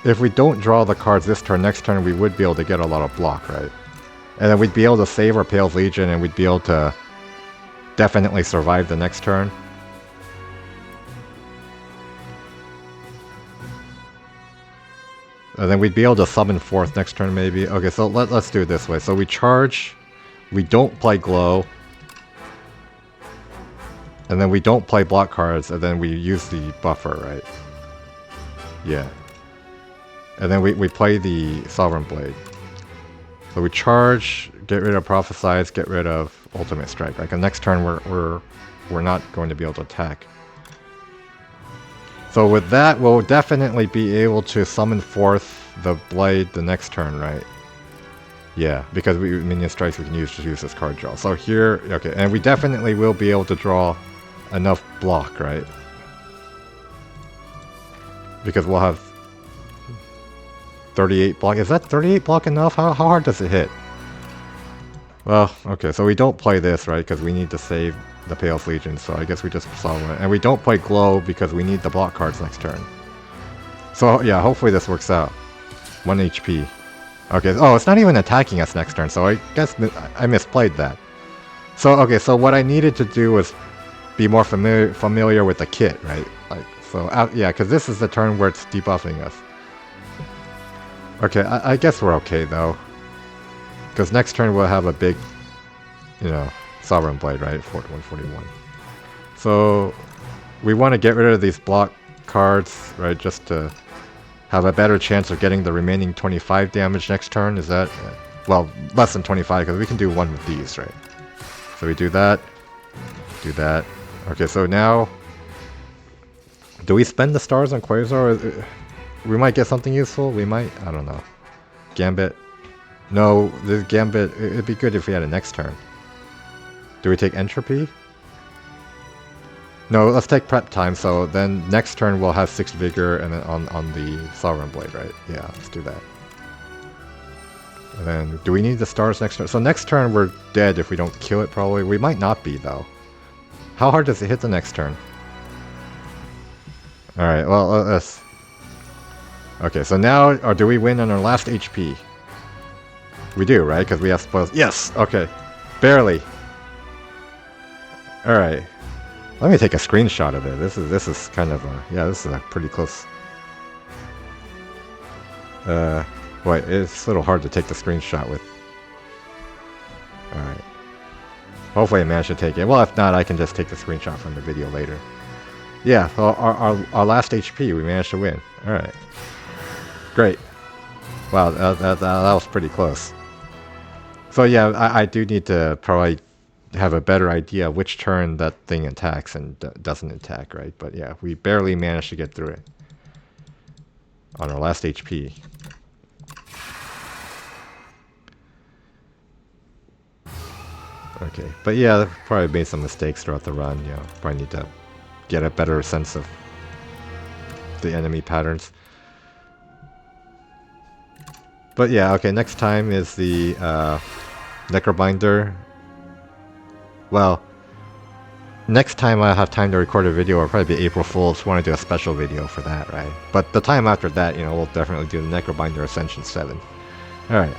If we don't draw the cards this turn, next turn we would be able to get a lot of block, right? And then we'd be able to save our Pale's Legion and we'd be able to definitely survive the next turn. And then we'd be able to summon forth next turn maybe. Okay, so let's do it this way. So we charge, we don't play glow, and then we don't play block cards, and then we use the buffer, right? Yeah. And then we play the Sovereign Blade. So we charge, get rid of Prophesize, get rid of Ultimate Strike. Like the next turn we're not going to be able to attack. So with that, we'll definitely be able to summon forth the Blade the next turn, right? Yeah, because we minion strikes we can use this card draw. So here, okay, and we definitely will be able to draw enough block, right? Because we'll have 38 block. Is that 38 block enough? How hard does it hit? Well, okay, so we don't play this, right? Because we need to save the Pale's Legion, so I guess we just solve it. And we don't play Glow because we need the block cards next turn. So yeah, hopefully this works out. 1 HP. Okay, oh, it's not even attacking us next turn, so I guess I misplayed that. So, okay, so what I needed to do was be more familiar with the kit, right? Like, so, yeah, because this is the turn where it's debuffing us. Okay, I guess we're okay, though. Because next turn we'll have a big, you know, Sovereign Blade, right? 141. So, we want to get rid of these block cards, right? Just to have a better chance of getting the remaining 25 damage next turn. Is that... well, less than 25, because we can do one with these, right? So we do that. Do that. Okay, so now... do we spend the stars on Quasar? We might get something useful. We might. I don't know. Gambit. No, the Gambit... it'd be good if we had it next turn. Do we take Entropy? No, let's take Prep Time. So then next turn we'll have 6 Vigor and then on the Sovereign Blade, right? Yeah, let's do that. And then, do we need the stars next turn? So next turn we're dead if we don't kill it, probably. We might not be, though. How hard does it hit the next turn? Alright, well, let's... okay, so now, or do we win on our last HP? We do, right? Because we have spoils. Yes! Okay. Barely. Alright. Let me take a screenshot of it. This is kind of a... yeah, this is a pretty close... wait, it's a little hard to take the screenshot with... alright. Hopefully I manage to take it. Well, if not, I can just take the screenshot from the video later. Yeah, so our last HP, we managed to win. Alright. Great. Wow, that was pretty close. So yeah, I do need to probably have a better idea which turn that thing attacks and doesn't attack, right? But yeah, we barely managed to get through it. On our last HP. Okay, but yeah, probably made some mistakes throughout the run, you know, probably need to get a better sense of the enemy patterns. But yeah, okay, next time is the Necrobinder. Well, next time I have time to record a video, it'll probably be April Fool's. Want to do a special video for that, right? But the time after that, you know, we'll definitely do the Necrobinder Ascension 7. Alright.